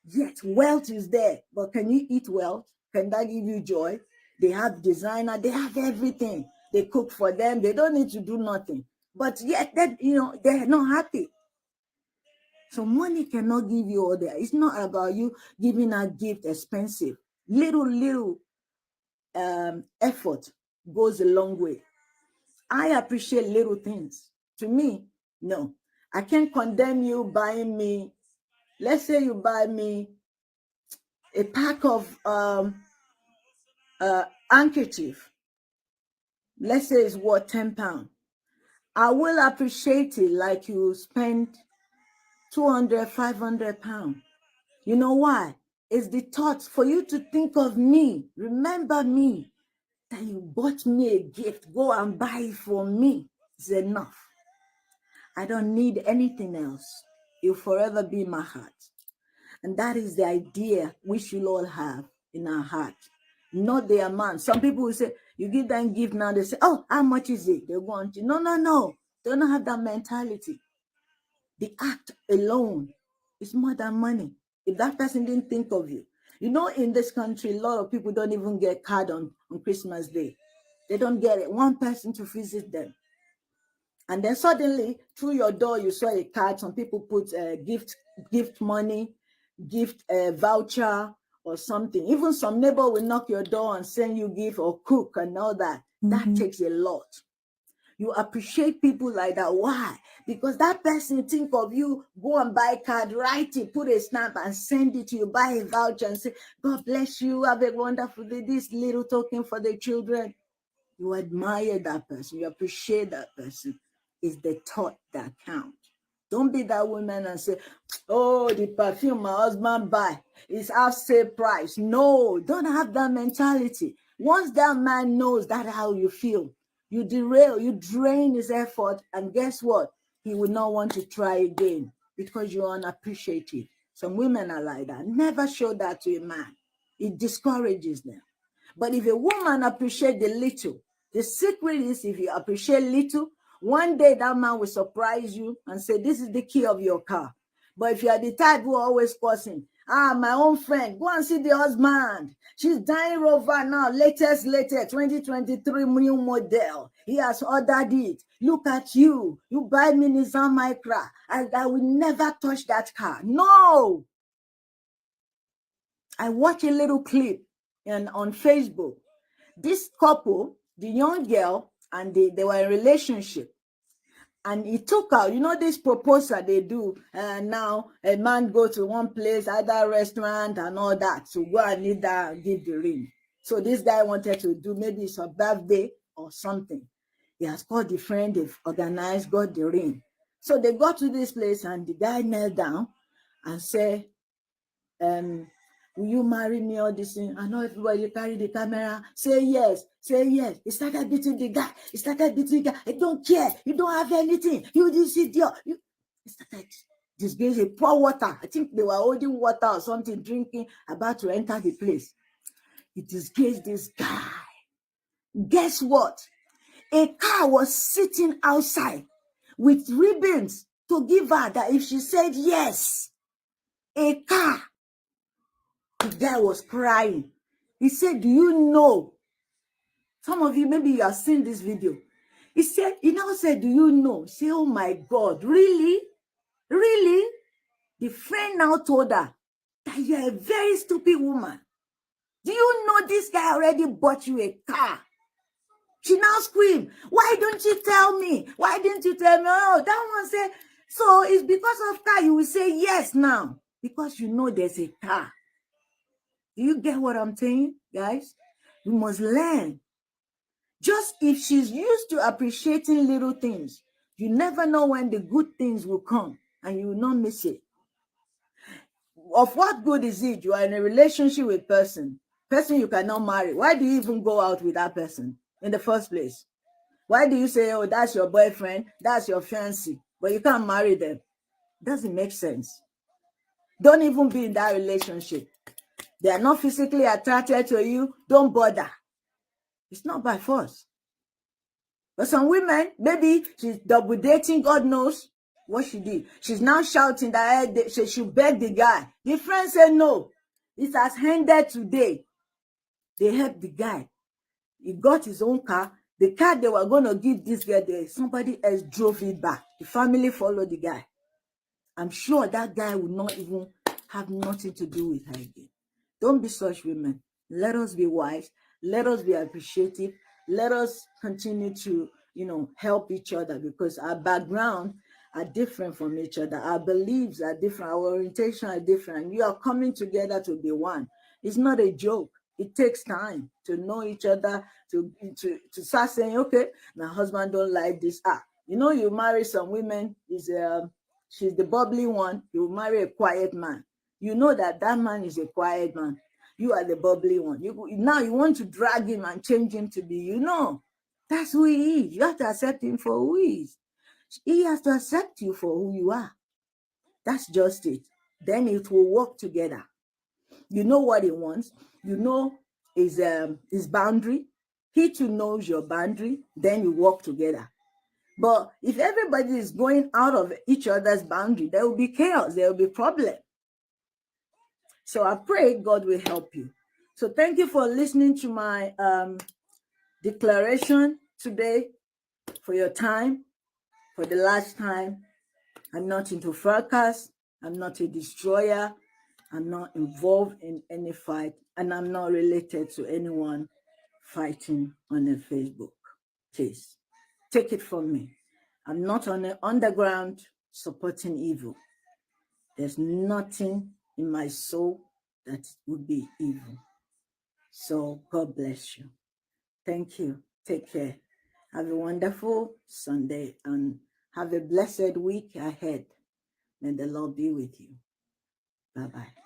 Yet wealth is there. But can you eat wealth? Can that give you joy? They have designer. They have everything. They cook for them. They don't need to do nothing. But yet, they're not happy. So money cannot give you all that. It's not about you giving a gift expensive. Little effort goes a long way. I appreciate little things. To me, no. I can't condemn you buying me. Let's say you buy me a pack of handkerchief. Let's say it's worth £10. I will appreciate it like you spend 200, £500. You know why? It's the thought for you to think of me. Remember me. That you bought me a gift. Go and buy it for me. It's enough. I don't need anything else. You'll forever be in my heart. And that is the idea we should all have in our heart. Not the amount. Some people will say, you give them gift now, they say, oh, how much is it? They want you. No. They don't have that mentality. The act alone is more than money. If that person didn't think of you. In this country, a lot of people don't even get card on Christmas Day. They don't get it. One person to visit them. And then suddenly, through your door, you saw a card. Some people put gift money, gift voucher or something. Even some neighbor will knock your door and send you gift or cook and all that. That takes a lot. You appreciate people like that. Why? Because that person think of you, go and buy a card, write it, put a stamp and send it to you, buy a voucher and say, God bless you, have a wonderful day, this little token for the children. You admire that person, you appreciate that person. It's the thought that counts. Don't be that woman and say, oh, the perfume my husband buy is half sale price. No, don't have that mentality. Once that man knows that's how you feel, you derail, you drain his effort, and guess what? He will not want to try again because you're unappreciative. Some women are like that. Never show that to a man. It discourages them. But if a woman appreciates the little, the secret is if you appreciate little, one day that man will surprise you and say, this is the key of your car. But if you are the type who always cursing, my own friend, go and see the husband. She's dying Rover now, latest, 2023 new model. He has ordered it. Look at you. You buy me Nissan Micra. I will never touch that car. No. I watch a little clip on Facebook. This couple, the young girl, and they were in a relationship. And he took out, this proposal they do. And now a man go to one place, either restaurant and all that, to go and give the ring. So this guy wanted to do, maybe it's a birthday or something. He has called the friend, they've organized, got the ring. So they got to this place and the guy knelt down and said, will you marry me, all this thing? I know everybody carry the camera. Say yes, say yes. He started beating the guy. I don't care. You don't have anything. You this idiot. He started disgracing, pour water. I think they were holding water or something, drinking, about to enter the place. He disgraced this guy. Guess what? A car was sitting outside with ribbons to give her that if she said yes, a car. The guy was crying. He said, do you know? Some of you, maybe you have seen this video. He now said, do you know? Say, oh my God, really? Really? The friend now told her that you're a very stupid woman. Do you know this guy already bought you a car? She now screamed, why don't you tell me? Why didn't you tell me? Oh, that one said, so it's because of car you will say yes now. Because you know there's a car. Do you get what I'm saying, guys? We must learn. Just if she's used to appreciating little things, you never know when the good things will come and you will not miss it. Of what good is it? You are in a relationship with person you cannot marry. Why do you even go out with that person in the first place? Why do you say, oh, that's your boyfriend, that's your fiancé, but you can't marry them? Doesn't make sense. Don't even be in that relationship. They are not physically attracted to you. Don't bother. It's not by force. But some women, maybe she's double dating, God knows what she did. She's now shouting that she should beg the guy. The friend said no. It has ended today. They helped the guy. He got his own car. The car they were going to give this girl, somebody else drove it back. The family followed the guy. I'm sure that guy will not even have nothing to do with her again. Don't be such women. Let us be wise. Let us be appreciative. Let us continue to, help each other because our background are different from each other. Our beliefs are different. Our orientation are different. We are coming together to be one. It's not a joke. It takes time to know each other, to start saying, okay, my husband don't like this. You marry some women, she's the bubbly one. You marry a quiet man. You know that man is a quiet man. You are the bubbly one. Now you want to drag him and change him to be, that's who he is. You have to accept him for who he is. He has to accept you for who you are. That's just it. Then it will work together. You know what he wants. You know his boundary. He too knows your boundary. Then you work together. But if everybody is going out of each other's boundary, there will be chaos. There will be problem. So I pray God will help you. So thank you for listening to my declaration today, for your time. For the last time, I'm not into fracas. I'm not a destroyer. I'm not involved in any fight, and I'm not related to anyone fighting on a Facebook case. Take it from me. I'm not on the underground supporting evil. There's nothing in my soul that would be evil. So God bless you. Thank you. Take care. Have a wonderful Sunday and have a blessed week ahead. May the Lord be with you. Bye-bye.